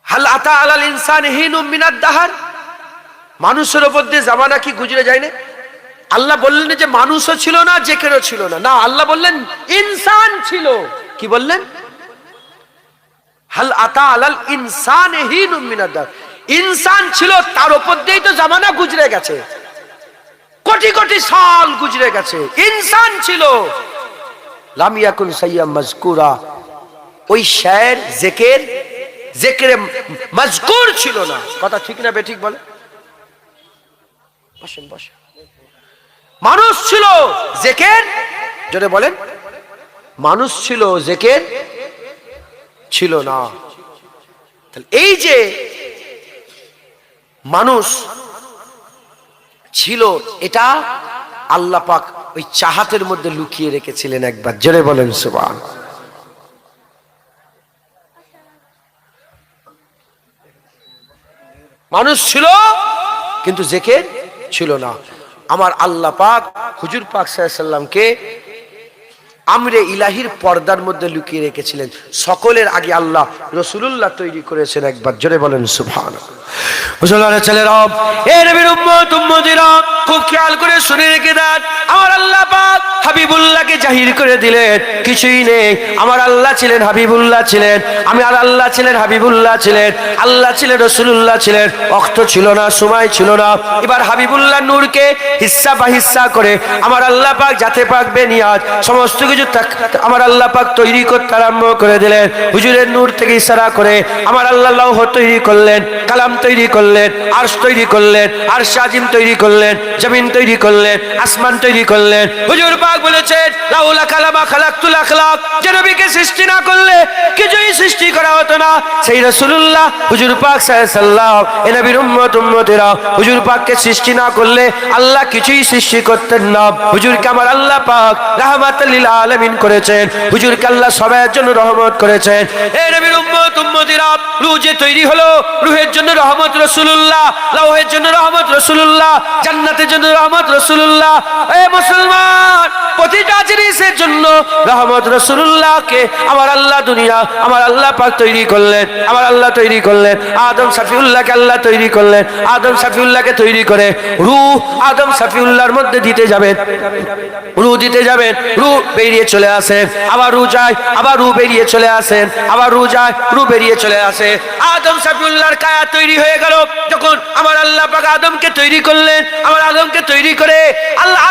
হাল আতা আলাল ইনসানি হিনুম মিনাদ দাহর, মানুষের উপর দিয়ে জামানা কি গুজরে যায় না? আল্লাহ বললেন যে মানুষও ছিল না, জিকিরও ছিল না। না, আল্লাহ বললেন ইনসান ছিল। কি বললেন? হাল আতা আলাল ইনসানি হিনুম মিনাদ দাহর, ইনসান ছিল, তার উপর দিয়েই তো জামানা গুজরে গেছে, কোটি কোটি সাল গুজরে গেছে, ইনসান ছিল। লাম ইয়াকুন সাইয়্যাম মাযকুরা, ওই শায়ের জিকিরে মাজকুর ছিল না। কথা ঠিক না বেঠিক বলে? বসেন বসেন। মানুষ ছিল, জিকির জোরে বলেন, মানুষ ছিল, জিকির ছিল না। তাহলে এই যে মানুষ ছিল, এটা আল্লাহ পাক ওই চাহাতের মধ্যে লুকিয়ে রেখেছিলেন। একবার জোরে বলেন সুবহান। মানুষ ছিল কিন্তু জিকির ছিল না। আমার আল্লাহ পাক হুজুর পাক সাল্লাল্লাহু আলাইহি সাল্লামকে আমরে ইলাহির পর্দার মধ্যে লুকিয়ে রেখেছিলেন। সকলের আগে আল্লাহ রাসূলুল্লাহ তৈরি করেছেন। একবার জোরে বলেন সুবহানাল্লাহ। মুসলমানের ছেলেরা, এ নবীর উম্মত উম্মতিরা, খুব খেয়াল করে শুনে রেখে দেন, আমার আল্লাহ পাক হাবিবুল্লাহকে জাহির করে দিলেন। কিছুই নেই, আমার আল্লাহ ছিলেন, হাবিবুল্লাহ ছিলেন, আমি আর আল্লাহ ছিলেন, হাবিবুল্লাহ ছিলেন, আল্লাহ ছিলেন, রাসূলুল্লাহ ছিলেন, ওয়াক্ত ছিল না, সময় ছিল না। এবার হাবিবুল্লাহ নূরকে হিস্সা বা হিস্সা করে আমার আল্লাহ পাক যাতে পাক বেনিয়াজ সমস্ত কিছু আমার আল্লাহ পাক তৈরি করতে আরম্ভ করে দিলেন। হুজুরের নূর থেকে ইশারা করে আমার আল্লাহ লৌহ তৈরি করলেন, কালাম তৈরি করলেন, আরশ তৈরি করলেন, আরশ আজিম তৈরি করলেন, জমিন তৈরি করলেন, আসমান তৈরি করলেন। হুজুর পাক বলেছেন লাউলা কালামা খালাকতুল আখলাক, যে নবীকে সৃষ্টি না করলে কিছুই সৃষ্টি করা হতো না। সেই রাসূলুল্লাহ হুজুর পাক সাল্লাল্লাহু আলাইহি সাল্লাম, এ নবীর উম্মত উম্মতিরা, হুজুর পাককে সৃষ্টি না করলে আল্লাহ কিছুই সৃষ্টি করতেন না। হুজুরকে আমার আল্লাহ পাক রাহমাতুল লিল আলামিন করেছেন, হুজুরকে আল্লাহ সবার জন্য রহমত করেছেন। এ নবীর উম্মত উম্মতিরা, রূহ যে তৈরি হলো, রূহের জন্য রহমত রাসূলুল্লাহ, লৌহের জন্য রহমত রাসূলুল্লাহ, জান্নাতের জন্য রহমত রাসূলুল্লাহ। এ মুসলমান, প্রতিটা জিনিসের জন্য রহমত রাসূলুল্লাহকে আমার আল্লাহ দুনিয়া আমার আল্লাহ পাক তৈরি করলেন, আমার আল্লাহ তৈরি করলেন। আদম শফিউল্লাহকে আল্লাহ তৈরি করলেন, আদম শফিউল্লাহকে তৈরি করে রূহ আদম শফিউল্লাহর মধ্যে দিতে যাবেন, রূহ দিতে যাবেন, রূহ বেরিয়ে চলে আসেন, আবার রূহ যায়, আবার রূহ বেরিয়ে চলে আসেন, আবার রূহ যায়, রূহ বেরিয়ে চলে আসে। আদম শফিউল্লাহর কায়া তৈরি হয়ে গেল। যখন আমার আল্লাহ পাক আদমকে তৈরি করলেন, আমার আদমকে তৈরি করে আল্লাহ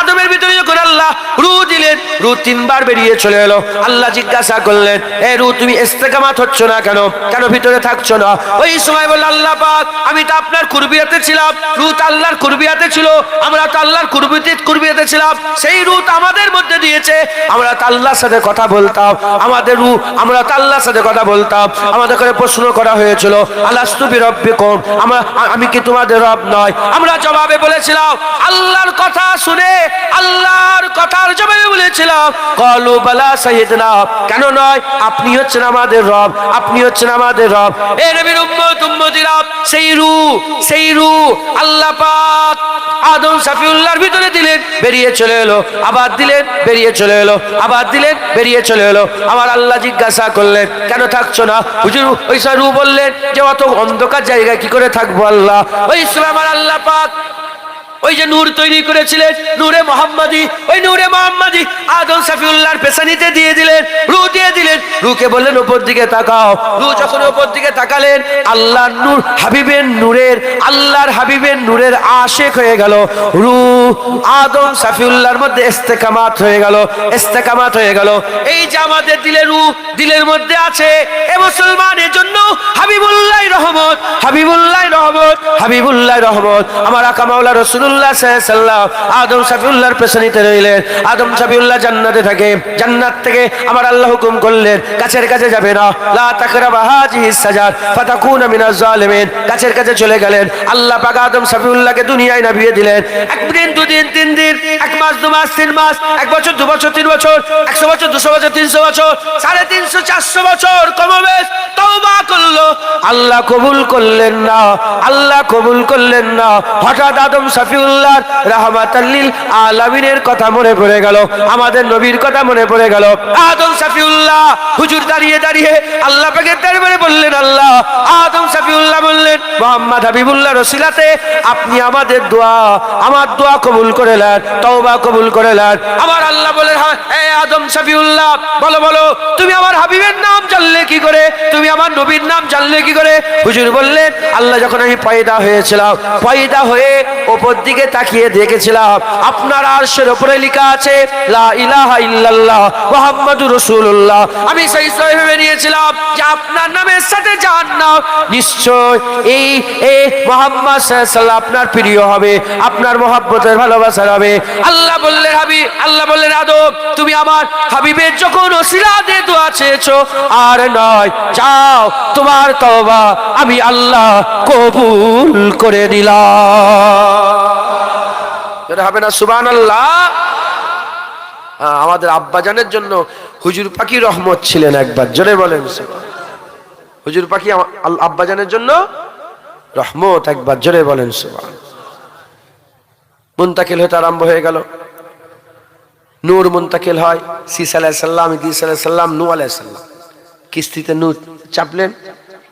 আদমের ভিতরে যখন আল্লাহ রূহ দিলেন, রূহ তিনবার বেরিয়ে চলে এলো। আল্লাহ জিজ্ঞাসা করলেন, এ রূহ তুমি ইস্তেকামাত হচ্ছ না কেন, কেন ভিতরে থাকছো না? ওই সময় বলল আল্লাহ পাক আমি তো আপনার কুরবিয়াতে ছিলাম, রূহ তো আল্লাহর কুরবিয়াতে ছিল, আমরা তো আল্লাহর কুরবিয়াতে ছিলাম, সেই রূহ আমাদের মধ্যে দিয়েছে, আমরা তো আল্লাহর সাথে কথা বলতাম, আমাদের রূহ আমরা তো আল্লাহর সাথে কথা বলতাম। আমাদের করে প্রশ্ন করা হয়েছিল আলাস্তু বিরব্বিকুম, আমি কি তোমাদের রব নয়? আমরা জবাবে বলেছিলাম আল্লাহর কথা শুনে, আল্লাহর কথার জবাবে সবাই বলেছিলাম ক্বালু বালা শাহিদনা, কেন নয়, আপনি হচ্ছেন আমাদের রব, আপনি হচ্ছেন আমাদের রব। এ নবীর উম্মত উম্মতিরা, সেই রূহ আল্লাহ পাক আদম সফিউল্লাহর ভিতরে দিলেন, বেরিয়ে চলে এলো, আবার দিলেন, বেরিয়ে চলে এলো, আবার দিলেন, বেরিয়ে চলে এলো। আমার আল্লাহ জিজ্ঞাসা করলেন কেন থাকছো না? হুজুর ওই রূহ বললেন যে অত অন্ধকার জায়গায় কি করে থাকবো আল্লাহ? ওই ইসলাম আর আল্লাহ পাক ওই যে নূর তৈরি করেছিলেন, নূরে মোহাম্মদী, ওই নূরে মোহাম্মদী আদম সফিউল্লাহর পেছানিতে দিয়ে দিলেন, রূহ দিয়ে দিলেন। রূহকে বললেন উপর দিকে তাকাও। রূহ যখন উপর দিকে তাকালেন, আল্লাহর নূর, হাবিবের নূরের, আল্লাহর হাবিবের নূরের আশিক হয়ে গেল। রূহ আদম সফিউল্লাহর মধ্যে ইস্তেকামাত হয়ে গেল, ইস্তেকামাত হয়ে গেল। এই যে আমাদের দিলে রূহ দিলের মধ্যে আছে, এ মুসলমানের জন্য হাবিবুল্লাহ রহমত, হাবিবুল্লাহ রহমত, হাবিবুল্লাহ রহমত। আমার আকা মাওলা রাসূলুল্লাহ সাল্লাল্লাহু আদম সফিউল্লাহর পেছনিতে রইলেন। আদম সফিউল্লাহ জান্নাতে থাকে, জান্নাত থেকে আমার আল্লাহ হুকুম করলেন গাছের কাছে যাবে না, লা তাকরাবা হাযিহিস সাজার ফাতাকুনা মিনাজ জালিমিন। গাছের কাছে চলে গেলেন। আল্লাহ পাক আদম সফিউল্লাহকে দুনিয়ায় নামিয়ে দিলেন। একদিন, দুদিন, 3 দিন, 1 মাস, 2 মাস, 3 মাস, 1 বছর, 2 বছর, 3 বছর, 100 বছর, 200 বছর, 300 বছর, 350, 400 বছর কমবেশ তওবা করলো, আল্লাহ কবুল করলেন না, আল্লাহ কবুল করলেন না। হঠাৎ আদম সফিউল্লাহ রাহমাতাল লিল আলামিনের কথা মনে পড়ে গেল, আমাদের নবীর কথা মনে পড়ে গেল। আদম সফিউল্লাহ হুজুর দাঁড়িয়ে দাঁড়িয়ে আল্লাহ পাকের দরবারে বললেন, আল্লাহ, আদম সফিউল্লাহ বললেন, মুহাম্মদ হাবিবুল্লাহ রসিলাতে আপনি আমাদের দোয়া, আমার দোয়া কবুল করে নেন, তওবা কবুল করে নেন। আমার আল্লাহ বলেন, হে আদম সফিউল্লাহ, বলো বলো, তুমি আমার হাবিবের নাম জানলে কি করে, তুমি আমার নবীর নাম জানলে কি করে? হুজুর বললেন, আল্লাহ যখন আমি পয়দা হয়েছিলাম, পয়দা হয়ে উপর দিকে তাকিয়ে দেখেছিলাম আপনার আরশের উপরে লেখা আছে লা ইলাহা ইল্লাল্লাহ মুহাম্মাদুর রাসূলুল্লাহ। আমি সেই ভেবে নিয়েছিলাম যে আপনার নামের সাথে জান্নাত, নিশ্চয় এই মুহাম্মদ সাল্লাল্লাহু আলাইহি ওয়াসাল্লাম আপনার প্রিয় হবে, আপনার মহব্বতের ভালোবাসা হবে। আল্লাহ বললেন, হাবিব, আল্লাহ বললেন, আদম, তুমি আমার হাবিবের যখন ওসিলা দিয়ে দোয়া চেয়েছো, আর নয়, যাও, তোমার তওবা আমি আল্লাহ কবুল করে দিলাম। এটা হবে না সুবহানাল্লাহ? আমাদের আব্বাজানের জন্য হুজুর পাখি রহমত ছিলেন একবার, জোরে বলেন। হুজুর পাখি আব্বাজানের জন্য রহমত, একবার জোরে বলেন সুবহান। মুনতাকিল হতে আরম্ভ হয়ে গেল। নূর মুনতাকিল হয়, সীসা আলাইহিস সালাম, ইদ্রিস আলাইহিস সালাম, নূহ আলাইহিস সালাম। কিস্তিতে নূর চাপলেন,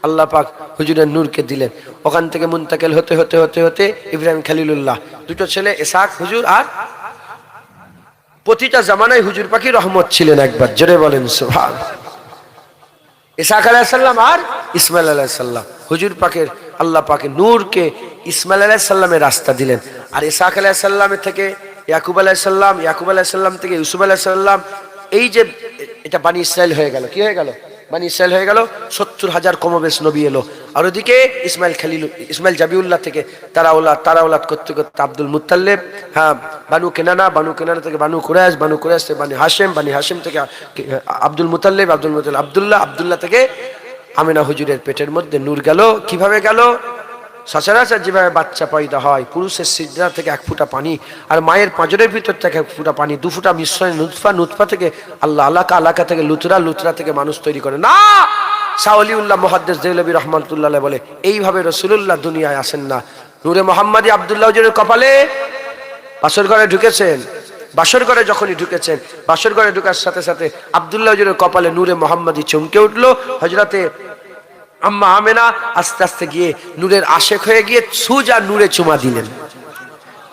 আল্লাহ পাক হুজুরের নূরকে দিলেন। ওখান থেকে মুনতাকিল হতে হতে হতে হতে ইব্রাহিম খলিলুল্লাহ, দুটো ছেলে, ইসহাক হুজুর। আর প্রতিটা জামানায় হুজুর পাখি রহমত ছিলেন, একবার জোরে বলেন সুবহান। ইসহাক আলাইহিস সালাম আর ইসমাইল আলাইহিস সালাম, হুজুর পাকের আল্লাহ পাকের নূরকে ইসমাইল আলাইহিস সালামের রাস্তা দিলেন। আর ইসহাক আলাইহিস সালামের থেকে ইয়াকুব আলাইহিস সালাম, ইয়াকুব আলাইহিস সালাম থেকে ইউসুফ আলাইহিস সালাম, এই যে এটা বানি ইসরাইল হয়ে গেল। কি হয়ে গেল? বানি ইসরাইল হয়ে গেল। 70,000 কমবেশ নবী এলো। আর ওদিকে ইসমাইল জাবিউল্লাহ থেকে তারাউলাদ করতে করতে আব্দুল মুত্তালিব, বানু কেনানা থেকে বানু কুরাইশ, বানু কুরাইশ থেকে বানি হাশিম থেকে আব্দুল মুত্তালিব, আব্দুল্লাহ থেকে আমিনা হুজুরের পেটের মধ্যে নূর গেল। কিভাবে গেল? সচরাচর যেভাবে বাচ্চা পয়দা হয়, পুরুষের সিজদা থেকে 1 ফোঁটা পানি, আর মায়ের পাঁজরের ভিতর থেকে 1 ফোঁটা পানি, 2 ফোঁটা মিশ্রণে নুতফা থেকে আল্লাহ, আলাকা থেকে লুতরা থেকে মানুষ তৈরি করে না। শাহ ওলিউল্লাহ মুহাদ্দিস দেহলভী রহমাতুল্লাহ বলে, এইভাবে রাসূলুল্লাহ দুনিয়ায় আসেন না। নূরে মুহাম্মাদি আব্দুল্লাহ হুজুরের কপালে বাসর ঘরে ঢুকেছেন। বাসর ঘরে যখনই ঢুকেছেন, বাসর ঘরে ঢুকার সাথে সাথে আব্দুল্লাহ হুজুরের কপালে নূরে মুহাম্মাদি চমকে উঠলো। হযরতে আম্মা আমেনা আস্তে আস্তে গিয়ে নূরের আশেক হয়ে গিয়ে সুজা নূরে চুমা দিলেন।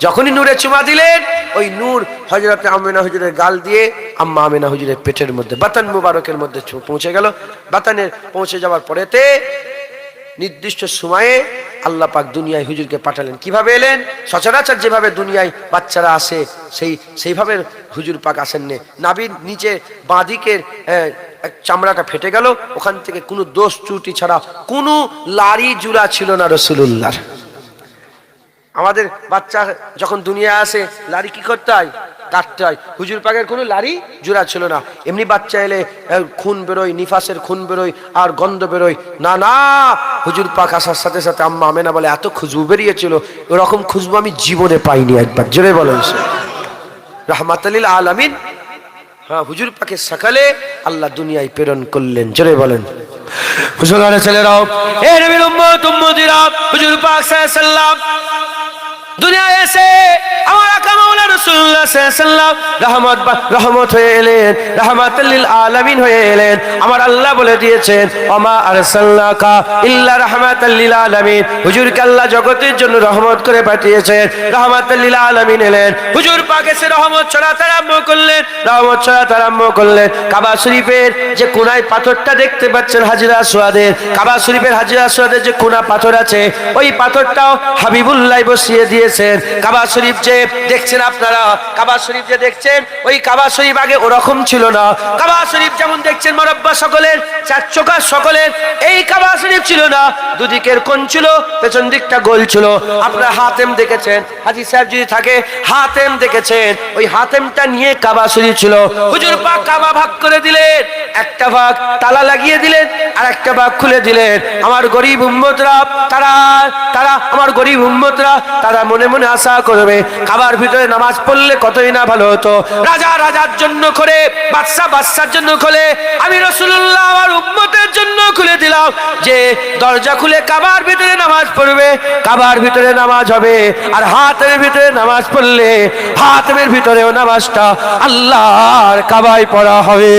যখনই নূরে চুমা দিলেন, ওই নূর হযরতে আমেনা হুজুরের গাল দিয়ে আম্মা আমেনা হুজুরের পেটের মধ্যে, বাতান মুবারকের মধ্যে পৌঁছে গেল। বাতানের পৌঁছে যাওয়ার পরেতে নির্দিষ্ট সময়ে আল্লাহ পাক দুনিয়ায় হুজুরকে পাঠালেন। কিভাবে এলেন? সচরাচর যেভাবে দুনিয়ায় বাচ্চারা আসে সেইভাবে হুজুর পাক আসেননি। নাভির নিচে বাঁদিকের চামড়াটা ফেটে গেল, ওখান থেকে কোনো দোষ ত্রুটি ছাড়া কোনো লাড়ি জুড়া ছিল না রাসূলুল্লাহর। আমাদের বাচ্চা যখন দুনিয়া আসে, লাড়ি কি করতে হয়? কাটতে হয়। হুজুর পাকের কোনো লাড়ি জোড়া ছিল না। এমনি বাচ্চা এলে খুন বেরোয়, নিফাসের খুন বেরোয় আর গন্ধ বেরোয় না। হুজুর পাক আসার সাথে সাথে আম্মা আমেনা বলে, এত খুশবু বেরিয়েছিল, ওরকম খুশবু আমি জীবনে পাইনি। একবার জোরে বলেন রাহমাতুল লিল আলামিন হ্যাঁ, হুজুর পাকের সকালে আল্লাহ দুনিয়ায় প্রেরণ করলেন। জোরে বলেন মুসলমানের ছেলেরাও, এ নবীর উম্মত উম্মতিরা, হুজুর পাক সাল্লাল্লাহু আলাইহি সাল্লাম দুনিয়ায় এসে আমার আকা মাওলানা রাসূলুল্লাহ সাল্লাল্লাহু আলাইহি সাল্লাম রহমত হয়ে এলেন, রাহমাতুল লিল আলামিন হয়ে এলেন। আমার আল্লাহ বলে দিয়েছেন, ওমা আরসালনাকা ইল্লা রাহমাতাল লিল আলামিন। হুজুরকে আল্লাহ জগতের জন্য রহমত করে পাঠিয়েছেন, রাহমাতুল লিল আলামিন এলেন। হুজুর পাক এসে রহমত ছড়াতে আরম্ভ করলেন, রহমত ছড়াতে আরম্ভ করলেন। কাবা শরীফের যে কোনায় পাথরটা দেখতে পাচ্ছেন হাজরা আসওয়াদের, কাবা শরীফের হাজরা আসওয়াদের যে কোনা পাথর আছে, ওই পাথরটাও হাবিবুল্লাহ বসিয়ে দিয়েছেন। কাবা শরীফ যে দেখছেন আপনারা, কাবা শরীফ যে দেখছেন, ওই কাবা শরীফ আগে ওরকম ছিল না। কাবা শরীফ যেমন দেখছেন মরব্বা সকলের, চার চোখা সকলের, এই কাবা শরীফ ছিল না। দুদিকের কোণ ছিল, পেছন দিকটা গোল ছিল। আপনারা হাতেম দেখেছেন, হাজী সাহেব যদি থাকে হাতেম দেখেছেন, ওই হাতেমটা নিয়ে কাবা শরীফ ছিল। হুজুর পাক কাবা ভাগ করে দিলেন, একটা ভাগ তালা লাগিয়ে দিলেন, আর একটা ভাগ খুলে দিলেন। আমার গরিব উম্মতরা তারা আমার গরিব উম্মতরা তারা মনে মনে আশা করবে, কাবার ভিতরে নামাজ পড়লে কতই না ভালো হতো। রাজা রাজার জন্য করে, বাদশা বাদশার জন্য খুলে, আমি রাসূলুল্লাহ আমার উম্মতের জন্য খুলে দিলাম যে দরজা খুলে কাবার ভিতরে নামাজ পড়বে, কাবার ভিতরে নামাজ হবে। আর হাতের ভিতরে নামাজ পড়লে হাতের ভিতরেও নামাজটা আল্লাহর কাবায় পড়া হবে।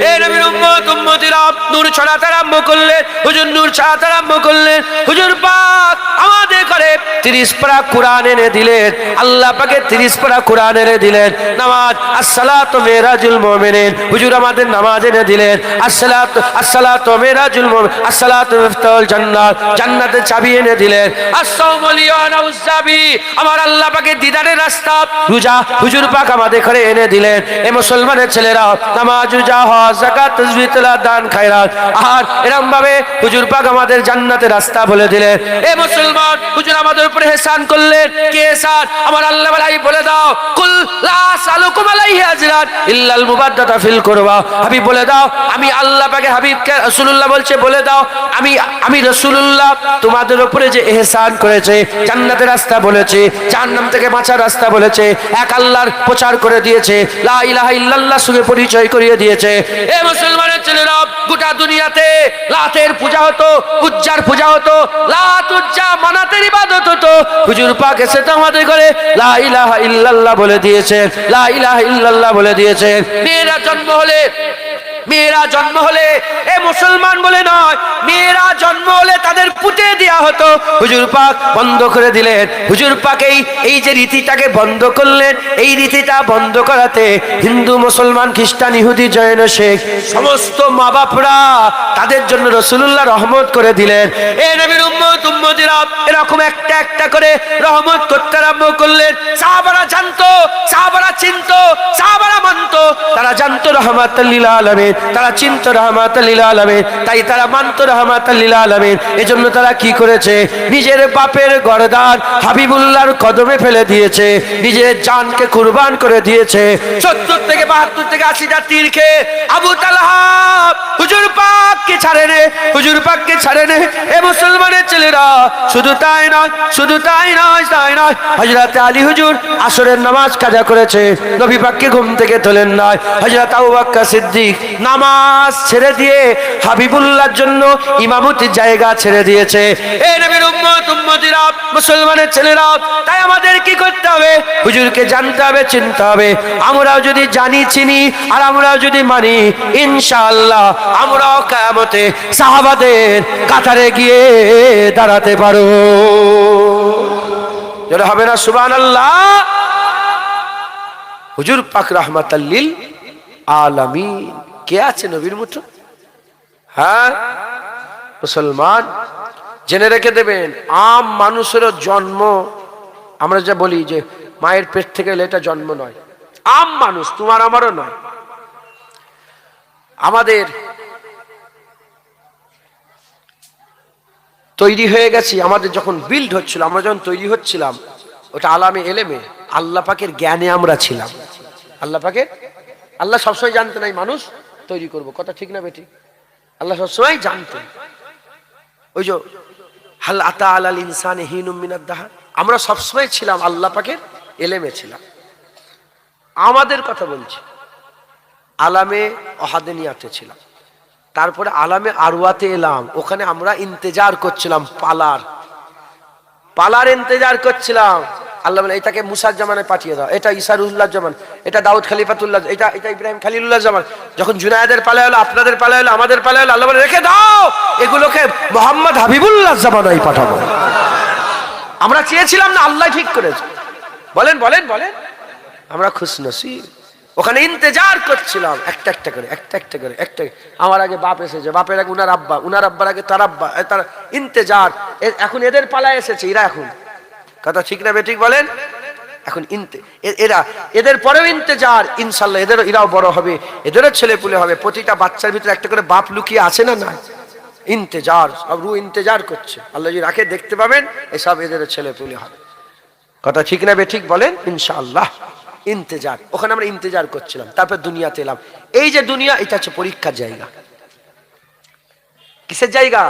এই নবীর উম্মত উম্মতিরা নূর ছড়াতে আরম্ভ করলেন, হুজুর নূর ছড়াতে আরম্ভ করলেন। হুজুর পাক আমাদের করে 30 পারা কোরআন এনে দিলেন, আল্লাহ পাকে 30 পারা কোরআন এনে দিলেন। নামাজ আসসালাতু মিরাজুল মুমিনিন, হুজুর আমাদের নামাজ এনে দিলেন। আসসালাতু মিরাজুল মুমিনিন, আসসালাতু মিফতাহুল জান্নাত, জান্নাতের চাবি এনে দিলেন। আসসালামু আলাইকুম উজ্জাবি, আমার আল্লাহ পাকে দিদারের রাস্তা। রোজা হুজুর পাক আমাদের ঘরে এনে দিলেন। এই মুসলমানের ছেলেরা নামাজ, রোজা, হজ, যাকাত, তাসবিহ, তেলাওয়াত, দান, খায়রাত, আর এরকম ভাবে হুজুর পাক আমাদের জান্নাতের রাস্তা বলে দিলেন। এই মুসলমান হুজুর আমাদের উপরে ইহসান করলেন। কে ইহসান? আমার আল্লাহ বলে দাও, কুল লা সালুকুম আলাইহি আজরান ইল্লাল মুবাদ্দাতা ফিল কুরবা। হাবিব বলে দাও, আমি আল্লাহ পাকে হাবিবকে রাসূলুল্লাহ বলছে বলে দাও, আমি রাসূলুল্লাহ তোমাদের উপরে যে ইহসান করেছে, জান্নাতের রাস্তা বলেছে, জাহান্নাম থেকে বাঁচার রাস্তা বলেছে, এক আল্লাহর প্রচার করে দিয়েছে, লা ইলাহা ইল্লাল্লাহর সঙ্গে পরিচয় করিয়ে দিয়েছে। এ মুসলমানের ছেলেরা, গোটা দুনিয়াতে লাতের পূজা হতো, উজ্জার পূজা হতো, লাত উজ্জা মানাতের ইবাদত হতো। হুজুর পাক এসে তো আমাদের ঘরে লা ইলাহা ইল্লাল্লাহ বলে দিয়েছেন, লা ইলাহা ইল্লাল্লাহ বলে দিয়েছেন। মেয়েরা জন্ম হলে এ মুসলমান বলে নয়, মেয়েরা জন্ম হলে তাদের পুঁতে দেওয়া হতো। হুজুর পাক বন্ধ করে দিলেন। হুজুর পাক এই যে রীতিটাকে বন্ধ করলেন, এই রীতিটা বন্ধ করাতে হিন্দু, মুসলমান, খ্রিস্টান, ইহুদি, জৈন, শেখ সমস্ত মা বাপরা তাদের জন্য রাসূলুল্লাহ রহমত করে দিলেন। এ নবীর উম্মত উম্মতিরা এরকম একটা একটা করে রহমত করতে আরম্ভ করলেন। সাহাবারা জানতো, সাহাবারা চিনতো, সাহাবারা মানতো, তারা জানতো রাহমাতুল লিল আলামিন, তারা চিনতো রাহমাতুল লিল আলামিন, তাই তারা মানতো রাহমাতুল লিল আলামিন। এজন্য তারা কি করেছে? নিজের বাপের গর্দান হাবিবুল্লাহর কদমে ফেলে দিয়েছে, নিজের জানকে কুরবান করে দিয়েছে। 70 থেকে 72 থেকে 80টা তীর খেয়ে আবু তালহা হুজুর পাককে ছাড়েনে, হুজুর পাককে ছাড়েনে। এ মুসলমানের ছেলেরা, শুধু তাই নয়, শুধু তাই নয়, তাই নয়, হযরত আলী হুজুর আসরের নামাজ কাজা করেছে, নবী পাককে ঘুম থেকে তোলেন নাই। হযরত আবু বকর সিদ্দিক নামাজ ছেড়ে দিয়ে হাবিবুল্লাহর জন্য ইমামতির জায়গা ছেড়ে দিয়েছে। এই নবীর উম্মত উম্মতিরা, মুসলমানের ছেলেরা, তাই আমাদের কি করতে হবে? হুজুরকে জানতে হবে, চিনতে হবে। আমরাও যদি জানি, চিনি, আর আমরাও যদি মানি, ইনশাআল্লাহ আমরাও কিয়ামতে সাহাবাদের কাতারে গিয়ে দাঁড়াতে পারো। যেটা হবে না সুবহানাল্লাহ। হুজুর পাক রাহমাতাল লিল আলামিন। কে আছে নবীর মতো? হ্যাঁ মুসলমান, জেনে রেখে দেবেন, আম মানুষেরও জন্ম, আমরা যা বলি যে মায়ের পেট থেকে এলে এটা জন্ম নয়, আম মানুষ, তোমার আমারও নয়। আমাদের তৈরি হয়ে গেছি, আমাদের যখন বিল্ড হচ্ছিল, আমরা যখন তৈরি হচ্ছিলাম, ওটা আলামে এলেমে আল্লাহ পাকের জ্ঞানে আমরা ছিলাম। আল্লাহ পাকের, আল্লাহ সবসময় জানতেন এই মানুষ তৈরি করব, কথা ঠিক না বেটি? আল্লাহ সবসময় জানতেন। ওই যে হাল আতা আলাল ইনসানে হিনুম মিনাদ দাহর, আমরা সবসময় ছিলাম আল্লাহ পাকের এলেমে ছিলাম। আমাদের কথা বলছি, আলামে অহাদেনিয়াতে ছিলাম, তারপরে আলামে আরওয়াতে এলাম। ওখানে আমরা ইন্তেজার করছিলাম, পালার ইন্তেজার করছিলাম। আল্লাহ বলে এটাকে মুসার জামানায় পাঠিয়ে দাও, এটা ইসারুল্লাহ জামান, এটা দাউদ খলিফাতুল্লাহ, এটা ইব্রাহিম খলিলুল্লাহ জামান। যখন জুনায়েদের পালা হলো, আপনাদের পালা হলো, আমাদের পালা হলো, আল্লাহ বলে রেখে দাও, এগুলোকে মোহাম্মদ হাবিবুল্লাহ জামানায় পাঠাবো। আমরা চেয়েছিলাম না, আল্লাহ ঠিক করেছে। বলেন বলেন বলেন, আমরা খুশনসিব। ওখানে ইন্তেজার করছিলাম, একটা একটা করে একটা। আমার আগে বাপ এসেছে, বাপের আগে উনার আব্বা, উনার আব্বার আগে তার আব্বা, তার ইন্তেজার। এখন এদের পালায় এসেছে, এরা এখন, কথা ঠিক না বেঠিক বলেন? এখন এদের পরেও ইন্তেজার, ইনশাল্লাহ এরাও বড় হবে, এদেরও ছেলে পুলে হবে। প্রতিটা বাচ্চার ভিতরে একটা করে বাপ লুকিয়ে আছে না? না, ইন্তেজার, সব রু ইন্তেজার করছে। আল্লাহ যদি রাখে দেখতে পাবেন, এসব এদেরও ছেলে পুলে হবে। কথা ঠিক না বেঠিক বলেন? ইনশাআল্লাহ ইন্তেজার। ওখানে আমরা ইন্তেজার করছিলাম, তারপর দুনিয়াতে এলাম। এই যে দুনিয়া, এটা হচ্ছে পরীক্ষার জায়গা। কিসের জায়গা?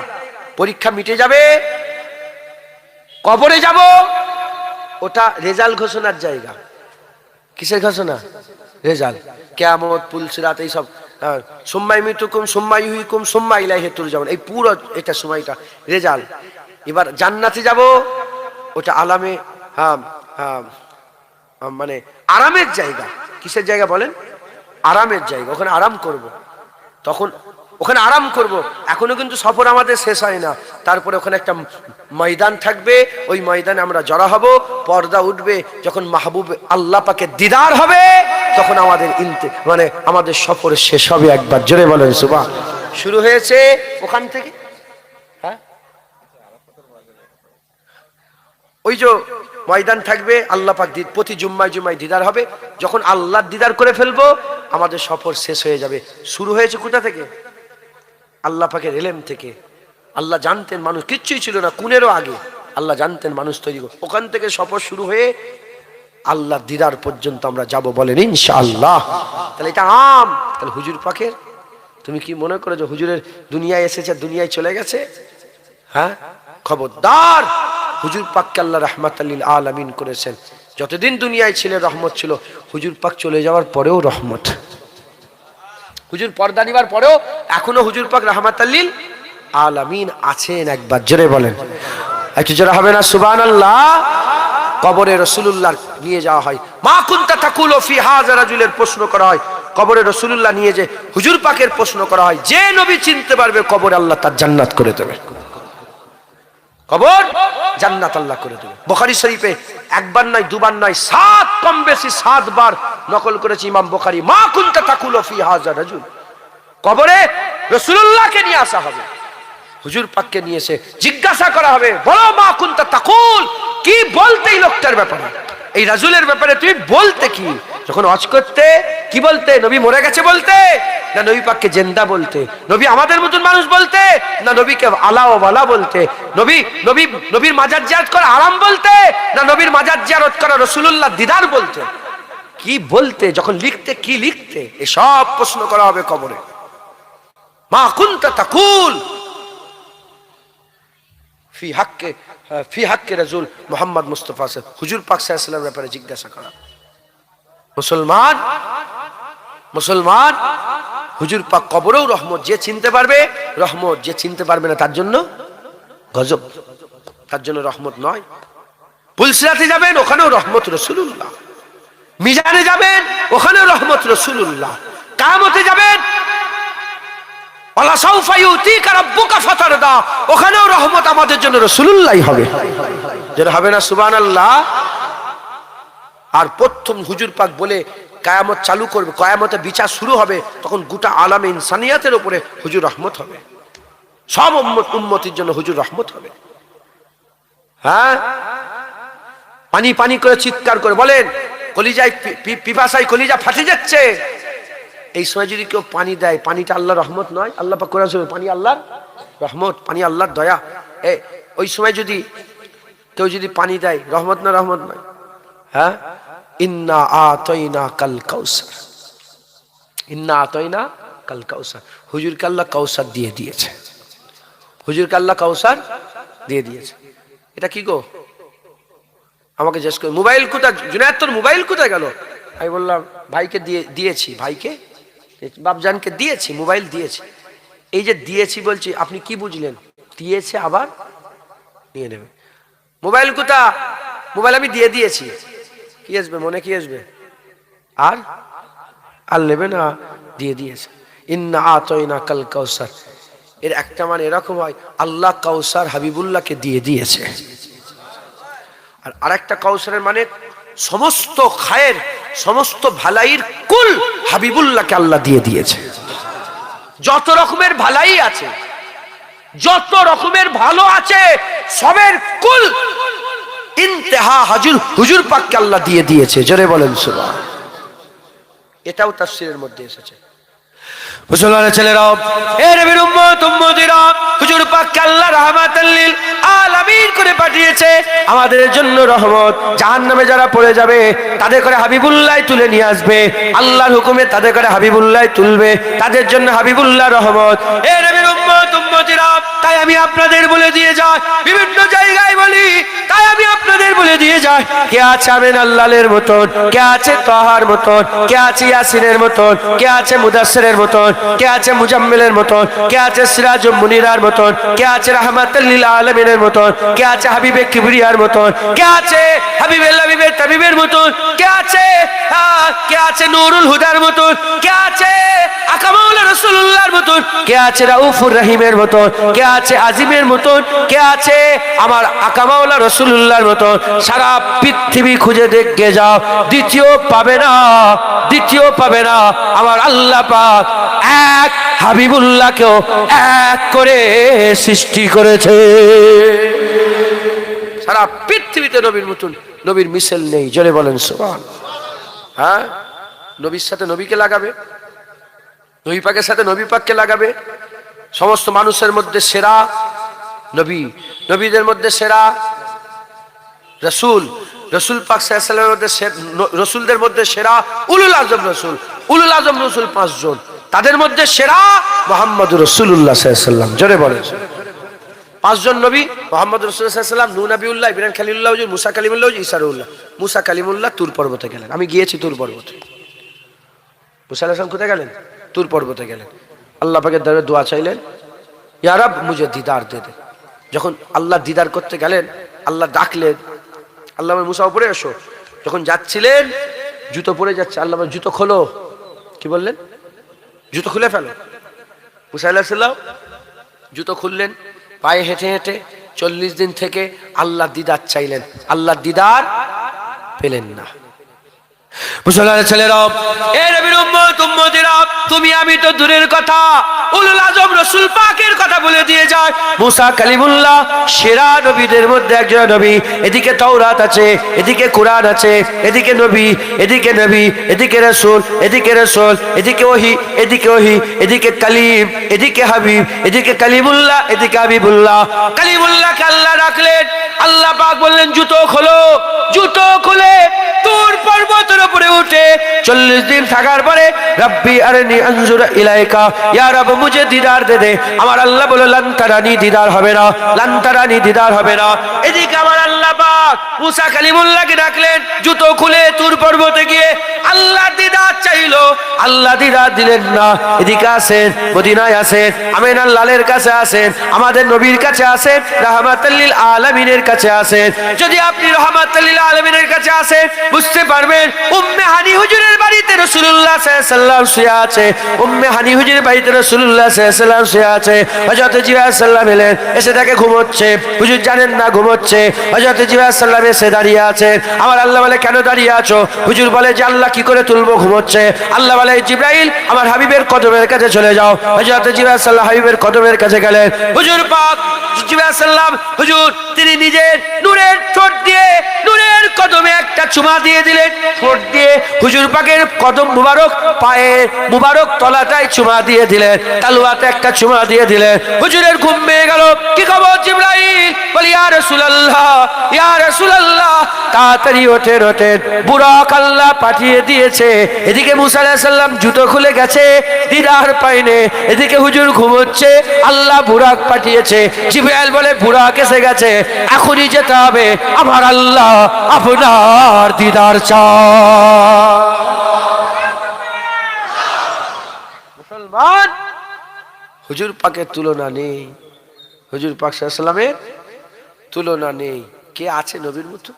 পরীক্ষা মিটে যাবে, কবরে যাব, ওটা রেজাল্ট ঘোষণার জায়গা। কিসের ঘোষণা? রেজাল্ট। কিয়ামত, পুলসিরাত, এইসব সুম্মা ইউমিতুকুম সুম্মা ইউহয়িকুম সুম্মা ইলাইহি তুরজাউন, এই পুরো এটা সময়টা রেজাল্ট। এবার জান্নাতে যাব, ওটা আলামে মানে আরামের জায়গা। কিসের জায়গা বলেন? আরামের জায়গা। ওখানে আরাম করব, তখন ওখানে আরাম করব। এখনো কিন্তু সফর আমাদের শেষ হয় না। তারপরে ওখানে একটা ময়দান থাকবে, ওই ময়দানে আমরা জড়া হব, পর্দা উঠবে। যখন মাহবুব আল্লাহ পাকে দিদার হবে, তখন আমাদের মানে আমাদের সফর শেষ হবে। একবার জোরে বলেন সুবহান। শুরু হয়েছে ওখান থেকে, হ্যাঁ, ওই যে ময়দান থাকবে, আল্লাহ পাক প্রতি জুম্মায় জুম্মায় দিদার হবে। যখন আল্লাহ দিদার করে ফেলবো, আমাদের সফর শেষ হয়ে যাবে। শুরু হয়েছে কোথা থেকে? আল্লাহ পাকের ইলম থেকে। আল্লাহ জানতেন মানুষ কিচ্ছুই ছিল না, কুনেরও আগে আল্লাহ জানতেন মানুষ তৈরি করবে। ওখান থেকে সফর শুরু হয়ে আল্লাহ দিদার পর্যন্ত আমরা যাব, বলেন ইনশাআল্লাহ। তাহলে এটা আম। তাহলে হুজুর পাকের, তুমি কি মনে করো যে হুজুরের দুনিয়ায় এসেছে, দুনিয়ায় চলে গেছে? হ্যাঁ, খবরদার। হুজুর পাককে আল্লাহ রাহমাতাল লিল আলামিন করেছেন। যতদিন দুনিয়ায় ছিলেন রহমত ছিল, হুজুর পাক চলে যাওয়ার পরেও রহমত। হুজুর পর্দা নিবার পরেও এখনো হুজুর পাক রাহমাতাল লিল আলামিন আছেন। একবার জোরে বলেন, একটু জোরে হবে না সুবহানাল্লাহ? কবরে রাসূলুল্লাহ নিয়ে যাওয়া হয়। মা কুনতা তাকুলু ফি হাযা রাজুলের প্রশ্ন করা হয়। কবরে রাসূলুল্লাহ নিয়ে যে হুজুর পাকের প্রশ্ন করা হয়, যে নবী চিনতে পারবে, কবরে আল্লাহ তার জান্নাত করে দেবে। কবর জান্নাত আল্লাহ করে দেবে। বুখারী শরীফে একবার নয়, দুবার নয়, 7 কম বেশি 7 বার নকল করেছে ইমাম বুখারী। মা কুনতা তাকুলু ফি হাযা রাজুল, কবরে রাসূলুল্লাহকে নিয়ে আসা হবে, হুজুর পাককে নিয়ে এসে জিজ্ঞাসা করা হবে, বলো মা কুনতা তাকুল, কি বলতে এই লোকটার ব্যাপারে, এই রাজুলের ব্যাপারে তুমি বলতে কি? যখন ওয়াজ করতে কি বলতে? নবী মরে গেছে বলতে, না নবী পাককে জিন্দা বলতে? নবী আমাদের মতন মানুষ বলতে, না নবীকে আলা ও ওয়ালা বলতে? নবীর মাজার জিয়ারত করা আরাম বলতে, না নবীর মাজার জিয়ারত করা রাসূলুল্লাহ দিদার বলতে? কি বলতে? যখন লিখতে কি লিখতে? এসব প্রশ্ন করা হবে কবরে। মা কুনতা তাকুল ফি হাক্কে রাসূল মুহাম্মদ মুস্তাফা হুজুর পাক সাল্লাল্লাহু আলাইহি ওয়াসাল্লামের ব্যাপারে জিজ্ঞাসা করা। মুসলমান হুজুর পাক কবরেও রহমত। যে চিনতে পারবে রহমত, যে চিনতে পারবে না তার জন্য গজব, তার জন্য রহমত নয়। পুলসিরাতে যাবেন, ওখানেও রহমত রাসূলুল্লাহ। মিজানে যাবেন, ওখানেও রহমত রাসূলুল্লাহ। কিয়ামতে যাবেন, ওয়ালা সাউফা ইউতিকা রাব্বুকা ফাতারদা, ওখানেও রহমত আমাদের জন্য রাসূলুল্লাহই হবে। যেটা হবে না সুবহানাল্লাহ? আর প্রথম হুজুর পাক বলে কিয়ামত চালু করবে, কিয়ামতে বিচার শুরু হবে, তখন গোটা আলামে ইনসানিয়াতের উপরে হুজুর রহমত হবে। সব উম্মতির জন্য হুজুর রহমত হবে। হ্যাঁ, পানি পানি করে চিৎকার করে বলেন, কলিজায় পিপাসায় কলিজা ফাটে যাচ্ছে। এই সময় যদি কেউ পানি দেয়, পানিটা আল্লাহর রহমত নয়? আল্লাহ পাক কোরআনে বলেছেন পানি আল্লাহর রহমত, পানি আল্লাহর দয়া। ওই সময় যদি কেউ যদি পানি দেয়, রহমত না রহমত নয়? হ্যাঁ, ইন্না আতাইনা কাল কাউসার, ইন্না আতাইনা কাল কাউসার। হুজুরকে আল্লাহ কাউসার দিয়ে দিয়েছে, হুজুরকে আল্লাহ কাউসার দিয়ে দিয়েছে। এটা কি গো? আমাকে জিজ্ঞেস করে মোবাইল কোথায়, জুনায়েদ তোর মোবাইল কোথায় গেল? আমি বললাম ভাইকে দিয়েছি। ভাইকে বাপজানকে দিয়েছি, মোবাইল দিয়েছি। এই যে দিয়েছি বলছি, আপনি কি বুঝলেন? দিয়েছে আবার নিয়ে নেবে। মোবাইল কোথা? মোবাইল আমি দিয়ে দিয়েছি, কি আসবে মনে? কি আসবে? আর আর নেবে না, দিয়ে দিয়েছে। ইন্না আতাইনা কাল কাউসার, এর একটা মানে এরকম হয়, আল্লাহ কাউসার হাবিবুল্লাহকে দিয়ে দিয়েছে। আর আরেকটা কাউসারের মানে সমস্ত খায়ের, সমস্ত ভালাইর কুল হাবিবুল্লাহকে আল্লাহ দিয়ে দিয়েছে। যত রকমের ভালাই আছে, যত রকমের ভালো আছে, সবের কুল ইন্তেহা হুজুর পাককে আল্লাহ দিয়ে দিয়েছে। জোরে বলেন সুবহান। এটাও তাফসীরের মধ্যে এসেছে। মুসলমানের ছেলেরাও, এ নবীর উম্মত উম্মতিরা, হুজুর পাককে আল্লাহ রাহমাতাল লিল আলামিন করে পাঠিয়েছে আমাদের জন্য রহমত। জাহান্নামে যারা পড়ে যাবে তাদের করে হাবিবুল্লাহ তুলে নিয়ে আসবে, আল্লাহর হুকুমে তাদের করে হাবিবুল্লাহ তুলবে, তাদের জন্য হাবিবুল্লাহ রহমত। এ নবীর উম্মত উম্মতিরা, তাই আমি আপনাদের বলে দিয়ে যাই, বিভিন্ন জায়গায় বলি, তাই আমি আপনাদের বলে দিয়ে যাই, কে আছে আমিন আল্লাহের মতন, কে আছে তাহার মতন, কে আছে ইয়াসিনের মতন, কে আছে মুদাসসিরের মতন, কে আছে মুজাম্মিলের মতন, কে আছে সিরাজুল মুনিরার মতন, কে আছে রাহমাতুল লিল আলামিনের মতন, কে আছে হাবিবে কিবরিয়ার মতন, কে আছে হাবিবে লাবিবে তাবিবের মতন, কে আছে নূরুল হুদার মতন, কে আছে আকামাউলা রাসূলুল্লাহর মতন, কে আছে রাউফুর রহিমের মতন, কে আছে আজিমের মতন, কে আছে আমার আকামাউলা রাসূলুল্লাহর মতন। সারা পৃথিবী খুঁজে দেখে যাও, দ্বিতীয় পাবে না, দ্বিতীয় পাবে না। আমার আল্লাহ পাক এক হাবিবুল্লাহকেও এক করে সৃষ্টি করেছে। সারা পৃথিবীতে নবীর মতন নবীর মিশেল নেই। জোরে বলেন সুবহান। হ্যাঁ, নবীর সাথে নবীকে লাগাবে, নবী পাকের সাথে নবী পাককে লাগাবে। সমস্ত মানুষের মধ্যে সেরা নবী, নবীদের মধ্যে সেরা রসুল, রসুল পাক সাল্লাল্লাহু আলাইহি ওয়াসাল্লামের মধ্যে রসুলদের মধ্যে সেরা উলুল আজম রসুল, উলুল আজম রসুল 5 জন, তাদের মধ্যে সেরা মুহাম্মদুর রাসূলুল্লাহ সাল্লাল্লাহু আলাইহি ওয়াসাল্লাম। জোরে বলেন। 5 জন নবী, মুহাম্মদ রাসূলুল্লাহ সাল্লাল্লাহু আলাইহি ওয়াসাল্লাম, নূহ নবিউল্লাহ, ইব্রাহিম খলিলুল্লাহ, মুসা কালিমুল্লাহ, ঈসা রুহুল্লাহ। মুসা কালিমুল্লাহ তুর পর্বতে গেলেন, আমি গিয়েছি তুর পর্বতে। মুসা আলাইহিস সালাম কোথায় গেলেন? তুর পর্বতে গেলেন। আল্লাহ পাকের দরবারে দোয়া চাইলেন, ইয়া রব মুঝে দিদার দে দে। যখন আল্লাহ দিদার করতে গেলেন, আল্লাহ ডাকলেন, আল্লাহ মুসা উপরে এসো। যখন যাচ্ছিলেন, জুতো পরে যাচ্ছে, আল্লাহ জুতো খোলো। কি বললেন? জুতো খুলে ফেলো। মুসা আলাইহিস সালাম জুতো খুললেন, পায়ে হেঁটে হেঁটে 40 দিন থেকে আল্লাহ দিদার চাইলেন, আল্লাহ দিদার পেলেন না। মুসলমানের ছেলেরা, এ নবীর উম্মত উম্মতিরা, তুমি আমি তো দূরের কথা, উলুল আজম রাসূল পাকের কথা বলে দিয়ে যায়। মুসা কালিমুল্লাহ সেরা নবীদের মধ্যে একজন নবী। এদিকে তাওরাত আছে, এদিকে কুরআন আছে, এদিকে নবী, এদিকে নবী, এদিকে রাসূল, এদিকে রাসূল, এদিকে ওহী, এদিকে ওহী, এদিকে কালিম, এদিকে হাবিব, এদিকে কালিমুল্লাহ, এদিকে হাবিবুল্লাহ। কালিমুল্লাহকে আল্লাহ রাখলেন, আল্লাহ পাক বললেন জুতো খোলো। জুতো খুলে তুর পর্বতের উপরে উঠে 40 দিন থাকার পরে রব্বি আরনি আনজুর ইলাইকা, ইয়া রব মুঝে দিদার দে দে। আমার আল্লাহ বলে লান তারানি, দিদার হবে না, লান তারানি, দিদার হবে না। এদিকে আমার আল্লাহ পাক মুসা কালিমুল্লাহকে ডাকলেন, জুতো খুলে তুর পর্বতে গিয়ে আল্লাহ দিদার চাইলো, আল্লাহ দিদার দিলেন না। এদিকে আসেন, মদিনায় আসেন, আমিনার লালের কাছে আসেন, আমাদের নবীর কাছে আসেন, রাহমাতুল লিল আলামিনের কাছে আসেন। যদি আপনি রাহমাতুল লিল আলামিনের কাছে আসেন, বুঝতে পারবেন উম্মে হানি হুজুরের বাড়িতে রাসূলুল্লাহ সাল্লাল্লাহু আলাইহি ওয়াসাল্লাম শুয়ে আছে। উম্মে হানি হুজুরের বাড়িতে রাসূলুল্লাহ সাল্লাল্লাহু আলাইহি ওয়াসাল্লাম শুয়ে আছে। হযরত জিবরাইল সাল্লাম এলেন, এসে তাকে ঘুমোচ্ছে। হুজুর জানেন না ঘুমোচ্ছে। হযরত জিবরাইল সাল্লাম এসে দাঁড়িয়ে আছে। আমার আল্লাহ বলে কেন দাঁড়িয়ে আছো? হুজুর বলে যে আল্লাহ কি করে তুলবো, ঘুমোচ্ছে। আল্লাহ বলে জিবরাইল আমার হাবিবের কদমের কাছে চলে যাও। হযরত জিবরাইল সাল্লাল্লাহু হাবিবের কদমের কাছে গেলেন। হুজুর পাক জিবরাইল সাল্লাম হুজুর তিনি নিজের নূরের ঠোঁট দিয়ে নূরের কদমে একটা চুমা দিয়ে দিলেন। ঠোঁট দিয়ে হুজুর পাকের কদম মুবারক, পায়ে মুবারক তলাটায় চুমা দিয়ে দিলেন, তালুয়াতে একটা চুমা দিয়ে দিলেন। হুজুরের ঘুম ভেঙে গেল। কি খবর জিবরাইল? বলি ইয়া রাসূলুল্লাহ, ইয়া রাসূলুল্লাহ, তাড়াতাড়ি ওঠেন ওঠেন, বুরাক আল্লাহ পাঠিয়ে দিয়েছে। এদিকে মুসা আলাইহিস সালাম জুতো খুলে গেছে, দিদার পাইনে। এদিকে হুজুর ঘুমোচ্ছে, আল্লাহ বুরাক পাঠিয়েছে। জিবরাইল বলে বুরাক এসে গেছে, এখনই যেতে হবে, আমার আল্লাহ আপনার দিদার চায়। মুসলমান, হুজুর পাকের তুলনা নেই, হুজুর পাক সাল্লাল্লাহু আলাইহি ওয়াসাল্লামের তুলনা নেই। কে আছে নবীর মতো?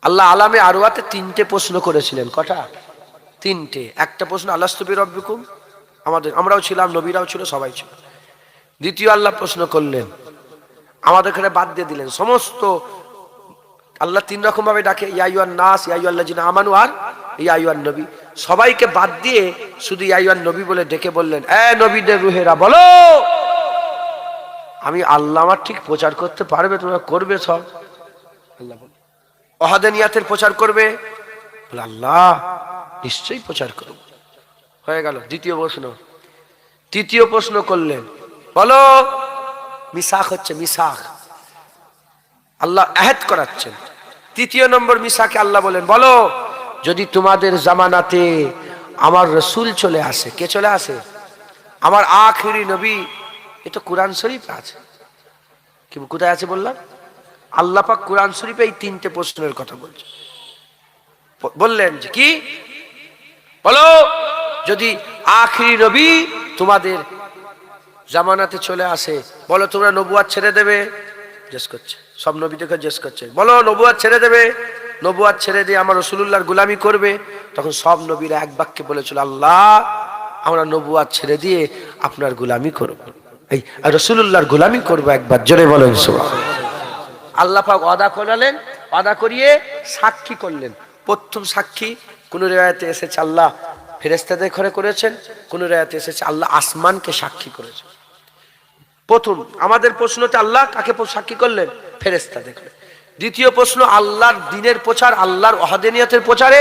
আল্লাহ আলামে আরওয়াতে 3টে প্রশ্ন করেছিলেন। কটা? 3টে। একটা প্রশ্ন আলাস্তু বিরব্বিকুম, আমরাও ছিলাম, নবীরাও ছিল, সবাই ছিল। দ্বিতীয় আল্লাহ প্রশ্ন করলেন, আমাদের এখানে বাদ দিয়ে দিলেন। সমস্ত আল্লাহ 3 রকম ভাবে ডাকে, ইয়া আইয়ুহান নাস, ইয়া আইয়ুহাল্লাযিনা আমানু, আর ইয়া আইয়ুহান নবী। সবাইকে বাদ দিয়ে শুধু ইয়া আইয়ুহান নবী বলে ডেকে বললেন, এ নবীদের রুহেরা বলো, আমি আল্লাহ আমার ঠিক প্রচার করতে পারবে? তোমরা করবে সব? আল্লাহ বলে ওয়াহদানিয়াতের প্রচার করবে? বলে আল্লাহ নিশ্চয়ই প্রচার করব। হয়ে গেল দ্বিতীয় প্রশ্ন। তৃতীয় প্রশ্ন করলেন, বলো, মিসাক হচ্ছে মিসাক, আল্লাহ আহদ করাচ্ছেন। তৃতীয় নম্বর মিসাকে আল্লাহ বলেন, বলো যদি তোমাদের জামানাতে আমার রসুল চলে আসে। কে চলে আসে? আমার আখিরি নবী। এ তো কুরআন শরীফে আছে। কি কোথায় আছে বললাম? আল্লাহ পাক কুরআন শরীফে এই 3টে প্রশ্নের কথা বলছে। বললেন যে কি? বলো যদি আখিরি নবী তোমাদের জামানাতে চলে আসে, বলো তোমরা নবুয়াত ছেড়ে দেবে? জিজ্ঞেস করছে, সব নবীদেরকে জিজ্ঞেস করছে, বলো নবুয়াত ছেড়ে দেবে? নবুয়াত ছেড়ে দিয়ে আমার রাসূলুল্লাহর গোলামি করবে? তখন সব নবীরা এক বাক্যে বলেছিল, আল্লাহ আমরা নবুয়াত ছেড়ে দিয়ে আপনার গোলামি করব, এই রাসূলুল্লাহর গোলামি করব। একবার জোরে বলেন সুবহানাল্লাহ। আল্লাহ পাক ওয়াদা করালেন, ওয়াদা করিয়ে সাক্ষী করলেন। প্রথম সাক্ষী কোন রিওয়ায়াতে এসেছে আল্লাহ ফেরেশতাদের ঘরে করেছেন, কোন রিওয়ায়াতে এসেছে আল্লাহ আসমানকে সাক্ষী করেছেন। প্রথম আমাদের প্রশ্নতে আল্লাহ কাকে সাক্ষী করলেন? ফেরেশতাদের ঘরে। দ্বিতীয় প্রশ্ন আল্লাহর দ্বীনের প্রচার, আল্লাহর ওয়াহদানিয়তের প্রচারে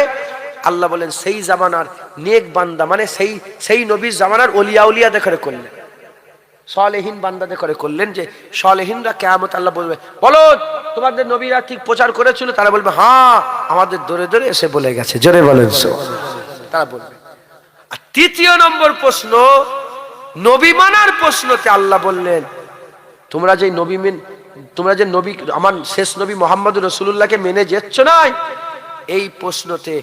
আল্লাহ বলেন সেই জামানার নেক বান্দা, মানে সেই নবীর জামানার ওলিয়া উলিয়াদের ঘরে করলেন, সালেহীন বান্দাদের করে করলেন। যে সালেহীনরা কিয়ামত আল্লাহ বলবে, বলো তোমাদের নবীরা ঠিক প্রচার করেছিল? তারা বলবে হ্যাঁ, আমাদের দরে দরে এসে বলে গেছে। জোরে বলেন তারা বলবে। আর তৃতীয় নম্বর প্রশ্ন নবী মানার প্রশ্নতে আল্লাহ বললেন, তোমরা যে নবী আমার শেষ নবী মুহাম্মদুর রাসূলুল্লাহকে মেনে যাচ্ছ না, এই প্রশ্নতে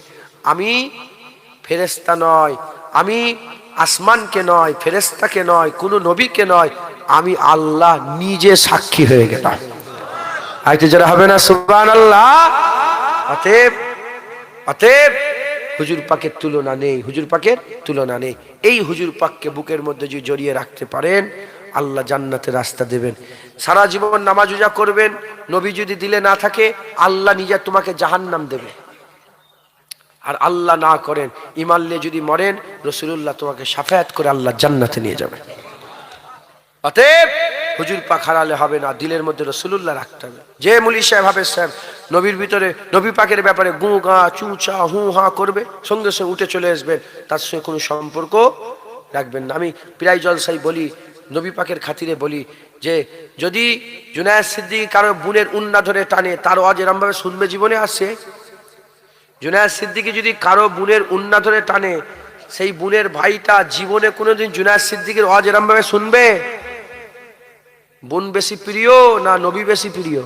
আমি ফেরেশতা নয়, আমি আসমানকে নয়, ফেরেশতাকে নয়, কোন নবীকে নয়, আমি আল্লাহ নিজে সাক্ষী হয়ে গেলাম। আইতে যারা হবে না সুবহানাল্লাহ। অতএব হুজুর পাকের তুলনা নেই, হুজুর পাকের তুলনা নেই। এই হুজুর পাককে বুকের মধ্যে যদি জড়িয়ে রাখতে পারেন, আল্লাহ জান্নাতের রাস্তা দেবেন। সারা জীবন নামাজ রোজা করবেন, নবী যদি দিলে না থাকে আল্লাহ নিজে তোমাকে জাহান্নাম দেবে। আর আল্লাহ না করেন, ঈমান নিয়ে যদি মরেন, রাসূলুল্লাহ তোমাকে শাফায়াত করে আল্লাহ জান্নাতে নিয়ে যাবে। অতএব হুজুর পাক হারালে হবে না, দিলের মধ্যে রাসূলুল্লাহ রাখতে হবে। যে মুলি সাহেব হাফেজ সাহেব নবীর ভিতরে নবী পাকের ব্যাপারে গু গা চুচা হু হা করবে, সঙ্গে সঙ্গে উঠে চলে আসবেন, তার সঙ্গে কোনো সম্পর্ক রাখবেন না। আমি প্রায় জলসাই বলি, নবী পাকের খাতিরে বলি, যে যদি জুনায়েদ সিদ্দিকী কারো বোনের উন্না ধরে টানে, তার ওয়াজ এরম ভাবে শুনবে জীবনে আসে? জুনায়েদ সিদ্দিকী যদি কারো বোনের উন্না ধরে টানে, সেই বোনের ভাইটা জীবনে কোনোদিন জুনায়েদ সিদ্দিকীর ওয়াজ এরম ভাবে শুনবে? বোন বেশি প্রিয় না নবী বেশি প্রিয়?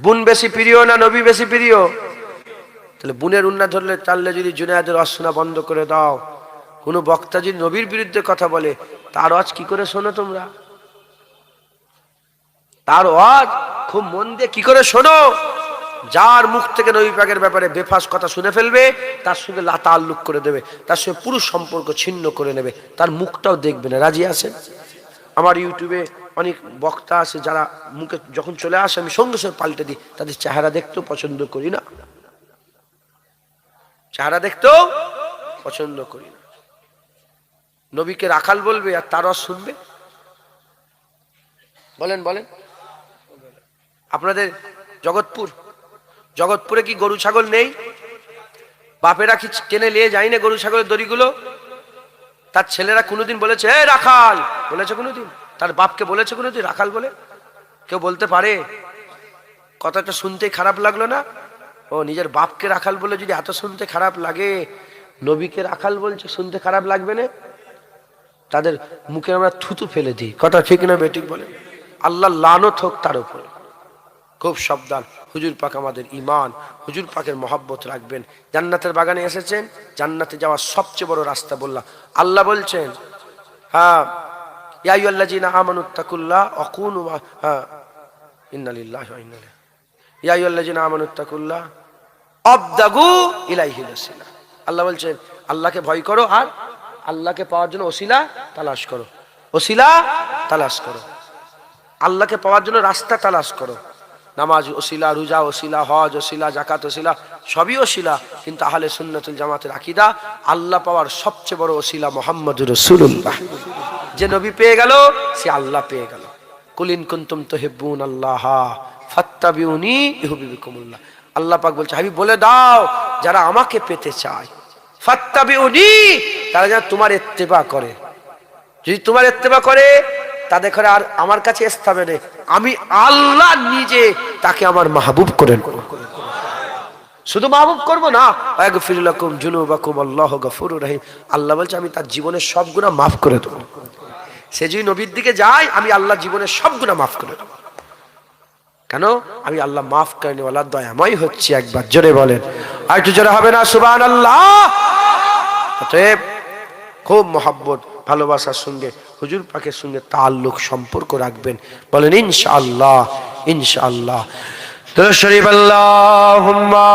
বোন বেশি প্রিয় না নবী বেশি প্রিয়? তাহলে বোনের উন্না ধরলে টানলে যদি জুনায়েদের ওয়াজ শোনা বন্ধ করে দাও, কোনো বক্তা যদি নবীর বিরুদ্ধে কথা বলে, তার ওয়াজ কি করে শোনো তোমরা? তার ওয়াজ খুব মন দিয়ে কি করে শোনো? যার মুখ থেকে নবী পাকের ব্যাপারে বেফাস কথা শুনে ফেলবে, তার সঙ্গে তাআল্লুক করে দেবে, তার সঙ্গে পুরো সম্পর্ক ছিন্ন করে নেবে, তার মুখটাও দেখবে না। রাজি আছেন? আমার ইউটিউবে অনেক বক্তা আছে যারা মুখে যখন চলে আসে আমি সঙ্গে সঙ্গে পাল্টে দিই, তাদের চেহারা দেখতেও পছন্দ করি না, চেহারা দেখতেও পছন্দ করি না। নবীকে রাখাল বলবে আর তারও শুনবে? বলেন বলেন। আপনাদের জগৎপুরে কি গরু ছাগল নেই? বাপেরা কি টেনে নিয়ে যায় না গরু ছাগলের দড়িগুলো? তার ছেলেরা কোনোদিন বলেছে এ রাখাল বলেছে? কোনোদিন তার বাপকে বলেছে কোনোদিন রাখাল বলে? কেউ বলতে পারে? কথাটা শুনতে খারাপ লাগলো না? ও নিজের বাপকে রাখাল বলে যদি এত শুনতে খারাপ লাগে, নবীকে রাখাল বলছে, শুনতে খারাপ লাগবে না? তাদের মুখে আমরা থুতু ফেলে দিই। কথা ঠিক না বেঠিক বলে? আল্লাহ লানত হোক তার উপরে। খুব সাবধান। হুজুর পাক আমাদের ঈমান, হুজুর পাকের মহব্বত রাখবেন। জান্নাতের বাগানে এসেছেন, জান্নাতে যাওয়ার সবচেয়ে বড় রাস্তা বললাম। আল্লাহ বলছেন, হ্যাঁ, ইয়া আইয়ুহাল্লাযীনা আমানুত্তাকুল্লাহ ওয়া কুনু হ্যাঁ ইন্না লিল্লাহি ওয়া ইন্না ইলাইহি, ইয়া আইয়ুহাল্লাযীনা আমানুত্তাকুল্লাহ আবতাগু ইলাইহিল ওসিলা। আল্লাহ বলছেন আল্লাহকে ভয় করো আর আল্লাহকে পাওয়ার জন্য ওসিলা তালাশ করো, ওসিলা তালাশ করো, আল্লাহকে পাওয়ার জন্য রাস্তা তালাশ করো। নামাজ ওসিলা, রোজা ওসিলা, হজ ওসিলা, যাকাত ওসিলা, সবই ওসিলা। কিন্তু আহলে সুন্নাতুল জামাতের আকীদা আল্লাহ পাওয়ার সবচেয়ে বড় ওসিলা মুহাম্মদুর রাসূলুল্লাহ। যে নবী পেয়ে গেল সে আল্লাহ পেয়ে গেল। কুল ইন কুনতুম তুহিব্বুনাল্লাহ ফাত্তাবিউনি ইউহিব্বুকুমুল্লাহ। আল্লাহ পাক বলছে হাবিব বলে দাও যারা আমাকে পেতে চায়, ফাত্তাবিউনি, তারা যেন তোমার ইত্তেবা করে। যদি তোমার ইত্তেবা করে তাদের ঘরে আর আমার কাছে আসতে হবে না, আমি আল্লাহ নিজে তাকে আমার মাহবুব করে নেব। শুধু মাহবুব করব না, আয়াগফির লাকুম যুনুবাকুম আল্লাহু গফুরুর রহিম। আল্লাহ বলছে আমি তার জীবনের সব গুনাহ মাফ করে দেব। সে যদি নবীর দিকে যায় আমি আল্লাহ জীবনের সব গুনাহ মাফ করে দেব। কেন? আমি আল্লাহ মাফ করেনি ওয়ালা দয়াময় হচ্ছে। একবার জোরে বলেন, আর একটু জোরে হবে না সুবহানাল্লাহ? অতএব খুব মহব্বত ভালোবাসার সঙ্গে হুজুর পাকের সঙ্গে তাল্লুক সম্পর্ক রাখবেন। বলেন ইনশাআল্লাহ, ইনশাআল্লাহ। দুরূদ শরীফ আল্লাহুম্মা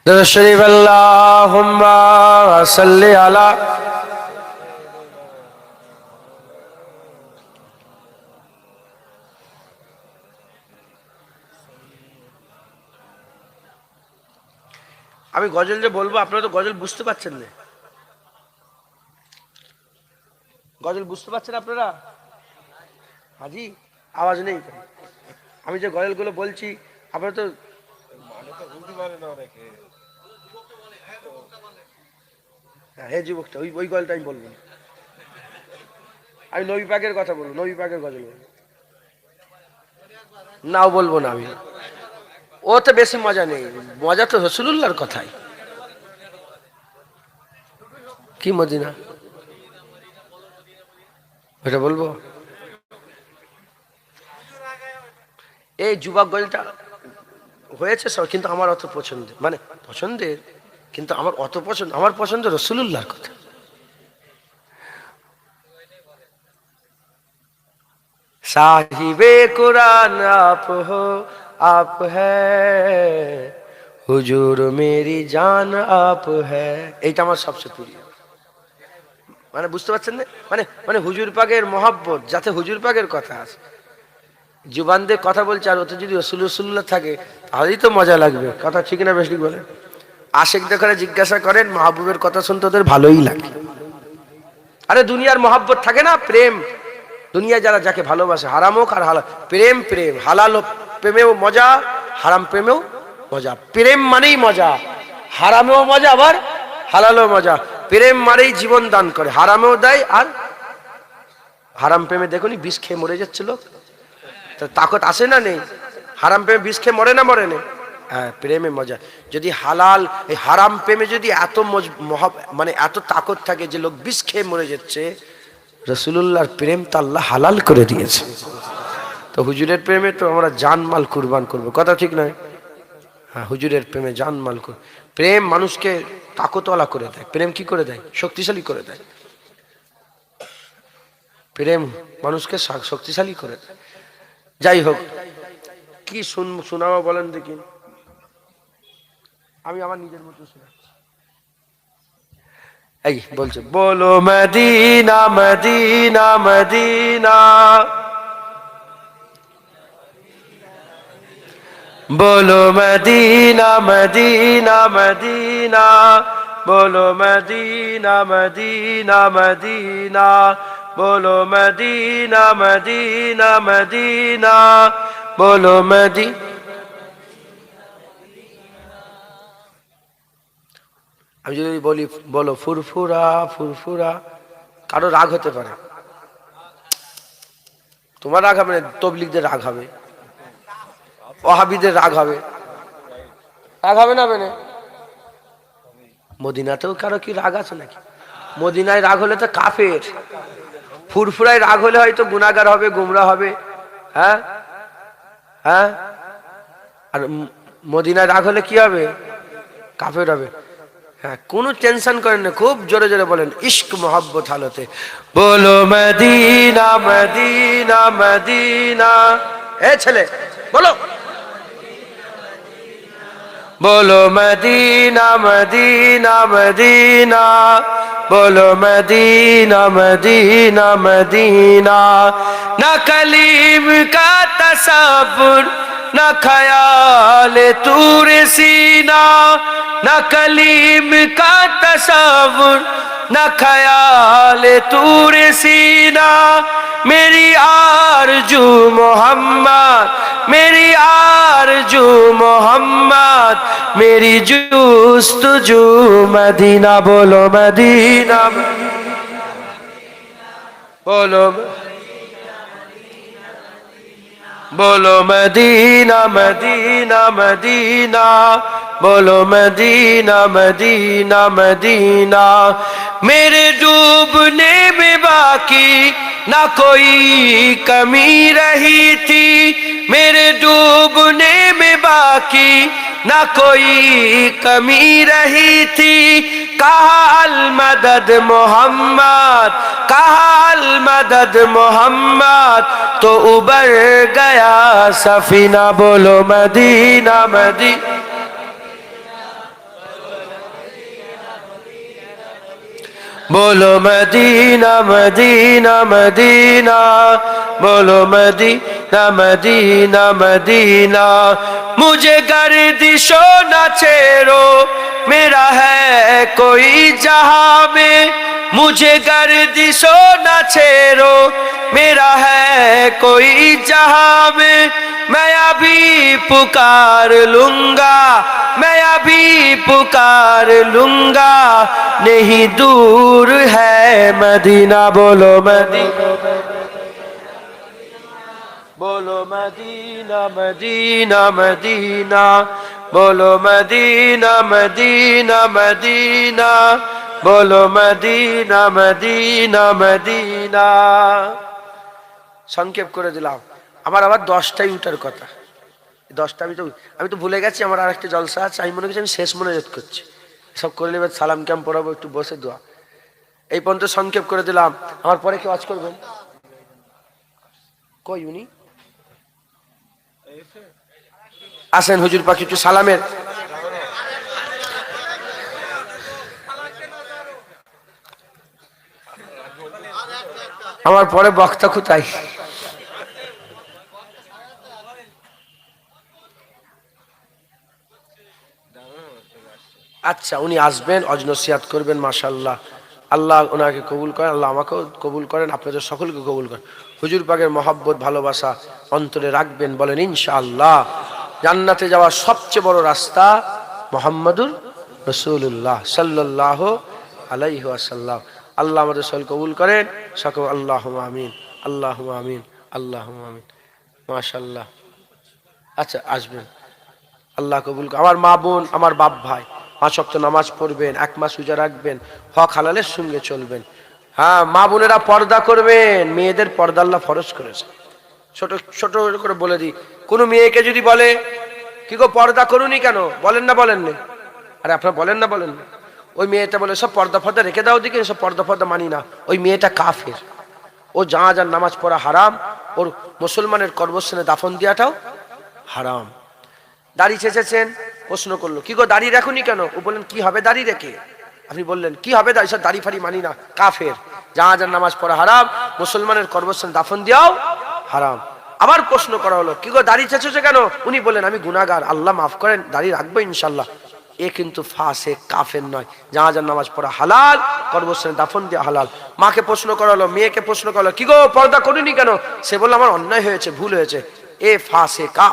দুরূদ শরীফ আল্লাহুম্মা সাল্লি আলা। আমি গজল যে বলবো আপনারা তো গজল বুঝতে পারছেন না। গজল বুঝতে পারছেন আপনারা? হাজি আওয়াজ নেই। আমি যে গজলগুলো বলছি আপনারা তো হ্যাঁ যুবকটা ওই ওই গজলটা আমি বলবো। আমি নবী পাকের কথা বলবো, নবী পাকের গজল বলবো। নাও বলবো না আমি, ওতে বেশি মজা নেই, মজা তো রাসূলুল্লাহর কথাই। কি মদিনা ওটা বলবো? এই যুবক গজলটা হয়েছে সব, কিন্তু আমার অত পছন্দের, মানে পছন্দের কিন্তু আমার অত পছন্দ, আমার পছন্দ রাসূলুল্লাহর কথা। সাহিবে কুরআন আপ হো আপ হ্যায়, হুজুর মেরি জান আপ হ্যায়, এইটা আমার সবচেয়ে প্রিয়। মানে বুঝতে পারছেন না? মানে মানে হুজুর পাকের মহব্বত, যাতে হুজুর পাকের কথা আছে। জুবান দিয়ে কথা বলছে আর ওতে যদি রাসূলুল্লাহ থাকে তাহলেই তো মজা লাগবে। কথা ঠিক না বেশি বলেন? আশিকদের করে জিজ্ঞাসা করেন, মাহবুবের কথা শুনতে ওদের ভালোই লাগে। আরে দুনিয়ার মহব্বত থাকে না, প্রেম। দুনিয়ায় যারা যাকে ভালোবাসে, হারাম হোক আর হালাল, প্রেম প্রেম, হালাল প্রেমেও মজা, হারাম প্রেমেও মজা। প্রেম মানেই মজা, হারামেও মজা আবার হালালেও মজা। প্রেম মানেই জীবন দান করে, হারামেও দেয়। আর হারাম প্রেমে দেখুনি বিষ খেয়ে মরে যাচ্ছে লোক, তাকত আসে না নেই? হারাম প্রেমে বিষ খেয়ে মরে না মরে নেই? হ্যাঁ, প্রেমে মজা। যদি হালাল এই হারাম প্রেমে যদি এত মানে এত তাকত থাকে যে লোক বিষ খেয়ে মরে যাচ্ছে, রাসূলুল্লাহর প্রেম তো আল্লাহ হালাল করে দিয়েছে। তো হুজুরের প্রেমে তো আমরা জানমাল কুরবান করবো। কথা ঠিক নয়? হ্যাঁ, হুজুরের প্রেমে জানমাল করব। প্রেম মানুষকে তাকতওয়ালা করে দেয়। প্রেম কি করে দেয়? শক্তিশালী করে দেয়। প্রেম মানুষকে শক্তিশালী করে দেয়। যাই হোক, কি শোনাবো বলেন দেখি? আমি আমার নিজের মতো শোনাচ্ছি। এই বলছে, বলো মদিনা মদিনা মদিনা, बोलो मदीना मदीना मदीना, बोलो मदीना मदीना मदीना, बोलो मदीना मदीना मदीना, बोलो मदीना। আমি যদি বলি বলো ফুরফুরা ফুরফুরা, কারো রাগ হতে পারে। তোমার রাগ হবে না, তবলিগদের রাগ হবে, ওয়াহাবিদের রাগ হবে, রাগ হবে না? মানে মদিনাতেও কারো কি রাগ আছে নাকি? মদিনায় রাগ হলে তো কাফের, ফুরফুরায় রাগ হলে হয়তো গুনাহগার হবে, গুমরা হবে। হ্যাঁ হ্যাঁ, আর মদিনায় রাগ হলে কি হবে? কাফের হবে। হ্যাঁ, কোনো টেনশন করেন না, খুব জোরে জোরে বলেন ইশক মোহাব্বত হালতে বলো মদিনা মদিনা মদিনা। এ ছেলে বলো, बोलो मदीना मदीना मदीना, बोलो मदीना मदीना मदीना। न कलीम का तसव्वुर न ख्याल तूर सीना, न कलीम का तसव्वुर न ख्याल तूर सीना। मेरी आरज़ू मोहम्मद, मेरी आरज़ू मोहम्मद, मेरी जुस्तजू मदीना। बोलो मदीना, बोलो बोलो मदीना मदीना मदीना, बोलो मदीना मदीना मदीना। मेरे डूबने में बाकी ना कोई कमी रही थी, मेरे डूबने में बाकी ना कोई कमी रही थी। कहा अल मदद मोहम्मद, कहा अल मदद मोहम्मद, तो उबर गया सफीना। बोलो मदीना मदीना, बोलो मदीना मदीना मदीना, बोलो मदीना मदीना मदीना। मुझे गर्दिशो न छेड़ो, मेरा है कोई जहां में, मुझे गर्दिशो न छेड़ो, मेरा है कोई जहां में। मैं अभी पुकार लूंगा, मैं अभी पुकार लूंगा, नहीं दूर है मदीना। बोलो मदीना, बोलो मदीना मदीना मदीना, बोलो मदीना मदीना मदीना, बोलो मदीना मदीना मदीना। সংক্ষেপ করে দিলাম, আমার আবার 10টায় উঠার কথা। 10টা আমি তো ভুলে গেছি, আমার আরেকটা জলসা আছে, আমি মনে করছি আমি শেষ মনোযোগ করছি। সব করে নেবে, সালাম ক্যাম্প পড়াবো, একটু বসে দোয়া। এই পর্যন্ত সংক্ষেপ করে দিলাম, আমার পরে কেউ আজ করবেন? কই উনি? আসেন হুজুর পাখি, একটু সালামের। আমার পরে বক্তা কোথায়? আচ্ছা, উনি আসবেন, অজনসিয়াত করবেন, মাশাআল্লাহ। আল্লাহ ওনাকে কবুল করেন, আল্লাহ আমাকেও কবুল করেন, আপনাদের সকলকে কবুল করেন। হুজুর পাকের মহব্বত ভালোবাসা অন্তরে রাখবেন, বলেন ইনশাআল্লাহ। জান্নাতে যাওয়ার সবচেয়ে বড় রাস্তা মুহাম্মাদুর রাসূলুল্লাহ সাল্লাল্লাহু আলাইহি ওয়াসাল্লাম। আল্লাহ আমাদের সকল কবুল করেন, সকল আল্লাহুম্মা আমিন, আল্লাহুম্মা আমিন, আল্লাহুম্মা আমিন। মাশাআল্লাহ। আচ্ছা আসবেন, আল্লাহ কবুল। আমার মা বোন, আমার বাপ ভাই, 5 ওয়াক্ত নামাজ পড়বেন, 1 মাস রোজা রাখবেন, হক হালালের সঙ্গে চলবেন। হ্যাঁ, মা বোনেরা পর্দা করবেন, মেয়েদের পর্দা আল্লাহ ফরজ করেছে। ছোট ছোট করে বলে দিই, কোনো মেয়েকে যদি বলে কি গো পর্দা করুনি কেন, বলেন না বলেন না? আরে আপনারা বলেন না বলেন না? ওই মেয়েটা বলে সব পর্দা ফর্দা রেখে দাও দিকে, সব পর্দা ফর্দা মানি না, ওই মেয়েটা কাফের। ও জানাজার নামাজ পড়া হারাম, ওর মুসলমানের কবরস্থানে দাফন দেওয়াটাও হারাম। দাড়ি ছেঁচেছেন, প্রশ্ন করলো কি গো দাড়ি রাখুনি কেন? ও বললেন কি হবে দাড়ি রেখে? আপনি বললেন কি হবে দাড়ি, সব দাড়ি ফাড়ি মানি না, কাফের। জানাজার নামাজ পড়া হারাম, মুসলমানের কবরস্থানে দাফন দেওয়াও হারাম। আবার প্রশ্ন করা হলো কি গো দাড়ি ছেঁচেছো কেন? উনি বললেন আমি গুনাহগার, আল্লাহ মাফ করেন, দাড়ি রাখবো ইনশাল্লাহ। এ কিন্তু ফাসিক, কাফের নয়। জানাজার নামাজ পড়া হালাল, কবরস্থানে দাফন দেওয়া হালাল। মাকে প্রশ্ন করা হলো, মেয়েকে প্রশ্ন করা হলো কি গো পর্দা করিনি কেন? সে বলল আমার অন্যায় হয়েছে, ভুল হয়েছে। এ ফাসিকা,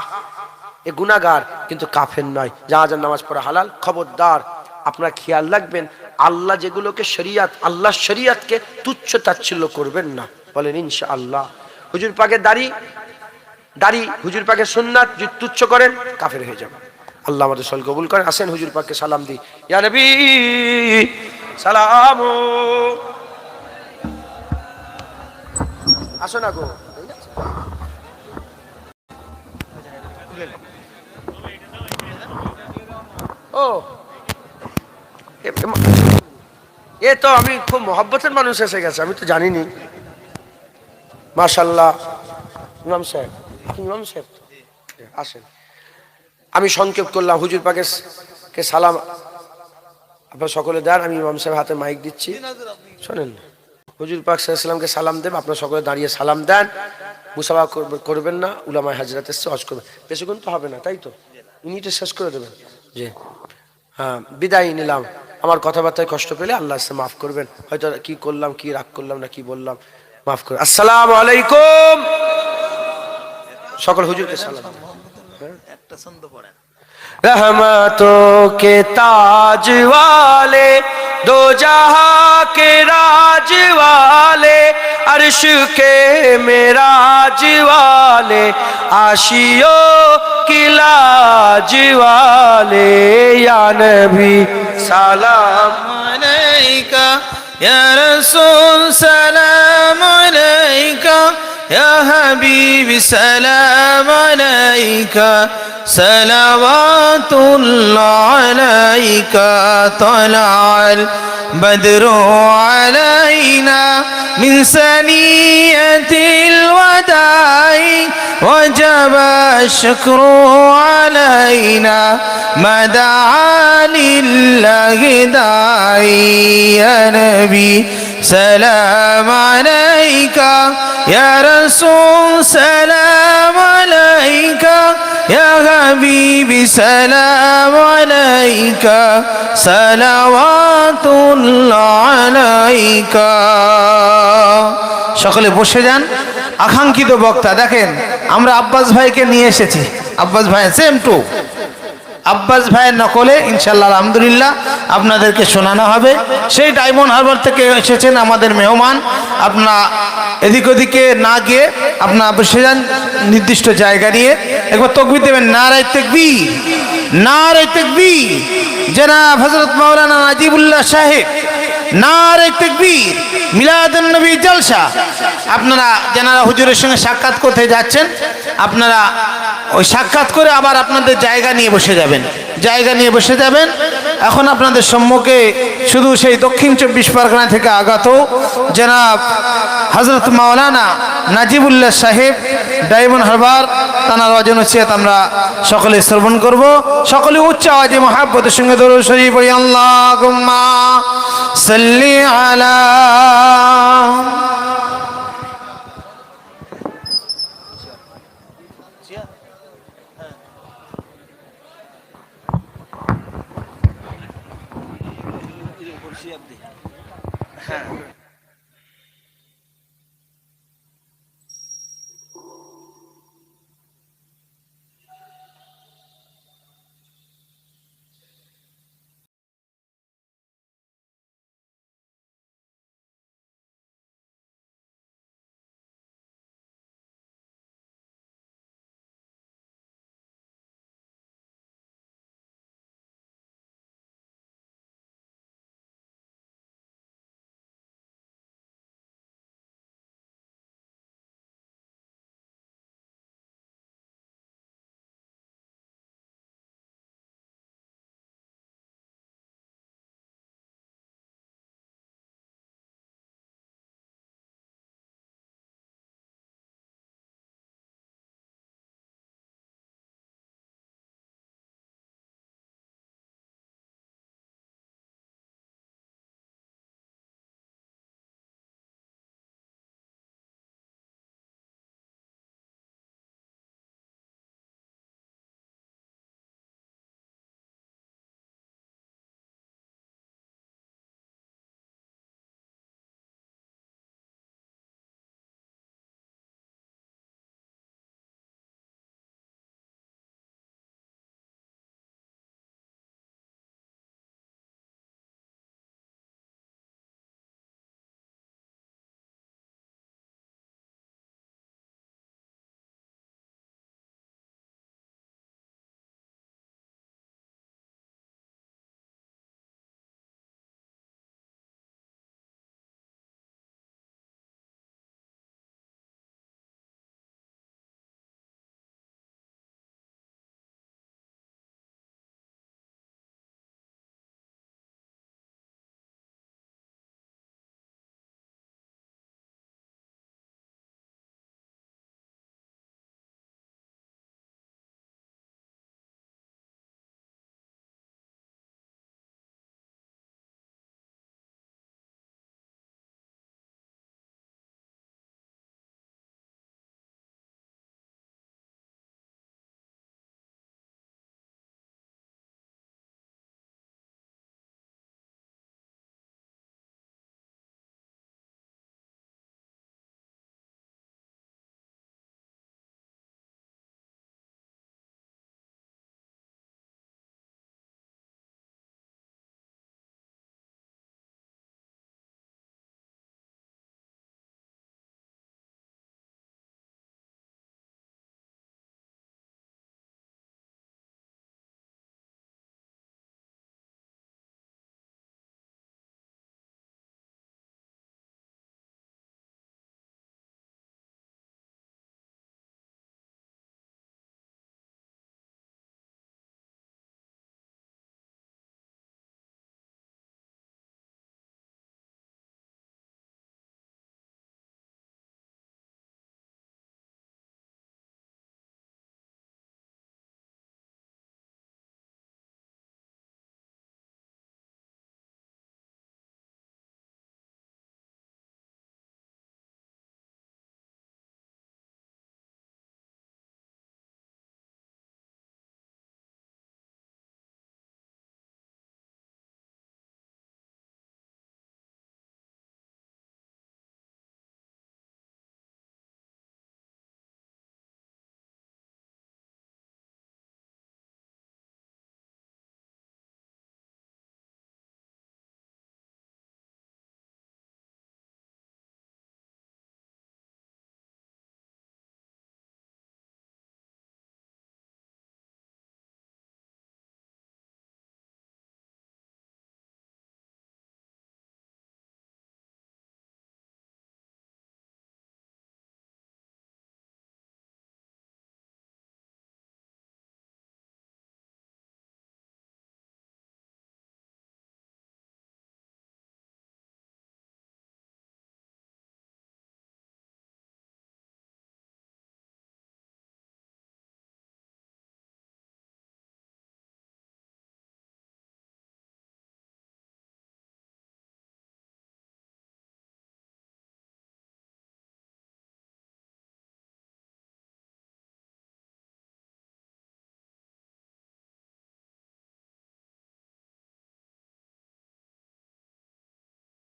এ গুনাহগার, কিন্তু কাফের নয়। জানাজার নামাজ পড়া হালাল। খবরদার আপনারা খেয়াল রাখবেন, আল্লাহ যেগুলোকে শরিয়াত, আল্লাহ শরিয়াতকে তুচ্ছ তাচ্ছিল্য করবেন না, বলেন ইনশাআল্লাহ। হুজুর পাকের দাড়ি হুজুর পাকের সুন্নাত যদি তুচ্ছ করেন কাফের হয়ে যাবেন। আল্লাহ আমাদের সকল কবুল করেন। আসেন হুজুর পাককে সালাম দিই। ইয়া নবী সালাম। আসো না গো। ও এ তো আমি খুব মহব্বতের মানুষ এসে গেছে, আমি তো জানিনি। মাশাআল্লাহ। ইমাম সাহেব, ইমাম সাহেব আসেন। আমি সংক্ষেপ করলাম। হুজুর পাকের সালাম আপনারা সকলে দেন। আমি ইমাম সাহেব হাতে মাইক দিচ্ছি, শোনেন। হুজুর পাক সাল্লাল্লাহু আলাইহি ওয়াসাল্লামকে সালাম দেব, আপনারা সকলে দাঁড়িয়ে সালাম দেন। মুসাফা করবেন না, উলামায়ে হাজরাত এসে হজ করবেন। বেশিক্ষণ তো হবে না, তাই তো? মিনিটে শেষ করে দেবেন। জি হ্যাঁ, বিদায় নিলাম। আমার কথাবার্তায় কষ্ট পেলে আল্লাহ মাফ করবেন। হয়তো কি করলাম, কি রাগ করলাম না কি বললাম, মাফ করবেন। আসসালামু আলাইকুম। সকল হুজুরকে সালাম। একটা ছন্দ পড়েন। रहमतों के ताज वाले, दो जहां के राज वाले, अर्श के मेराज वाले, आशियो की लाज वाले, या नबी सलाम अलैका, या रसूल सलाम अलैका, या हबीब सलाम अलैका, सलावातुल्लाह अलैका, तलअल बद्रु अलैना मिन सनियतिल वदाई, वजब शुक्रु अलैना मदआ लिल्लाहि दाई, या नबी सलाम अलैका, या रसूल सलाम अलैका, या हबीबी सलाम अलैका, सलावातुल्लाह अलैका। সকলে বসে যান। আকাঙ্ক্ষিত বক্তা দেখেন, আমরা আব্বাস ভাইকে নিয়ে এসেছি। আব্বাস ভাই সেম টু আব্বাস ভাইয়ের নকলে ইনশাআল্লাহ আলহামদুলিল্লাহ আপনাদেরকে শোনানো হবে। সেই ডায়মন্ড হারবার থেকে এসেছেন আমাদের মেহমান। আপনারা এদিক ওদিকে না গিয়ে আপনারা বসে যান নির্দিষ্ট জায়গা নিয়ে। একবার তাকবীর দেবেন, নারায়ে তাকবীর, নারায়ে তাকবীর। জনাব হযরত মাওলানা নাজিবুল্লাহ সাহেব, নারায়ে তাকবীর। মিলাদুন নবী জলসা। আপনারা যারা হুজুরের সঙ্গে সাক্ষাৎ করতে যাচ্ছেন, আপনারা ওই সাক্ষাৎ করে আবার আপনাদের জায়গা নিয়ে বসে যাবেন, জায়গা নিয়ে বসে যাবেন। এখন আপনাদের সম্মুখে শুধু সেই দক্ষিণ 24 পরগনা থেকে আগত জনাব হযরত মাওলানা নাজিবুল্লাহ সাহেব ডায়মন্ড হারবার, তানার ওয়াজ নসিহত আমরা সকলে শ্রবণ করব। সকলে উচ্চ আওয়াজে মহব্বতের সঙ্গে দরুদ শরীফ পড়ি। আল্লাহুম্মা সাল্লি আলা। হ্যাঁ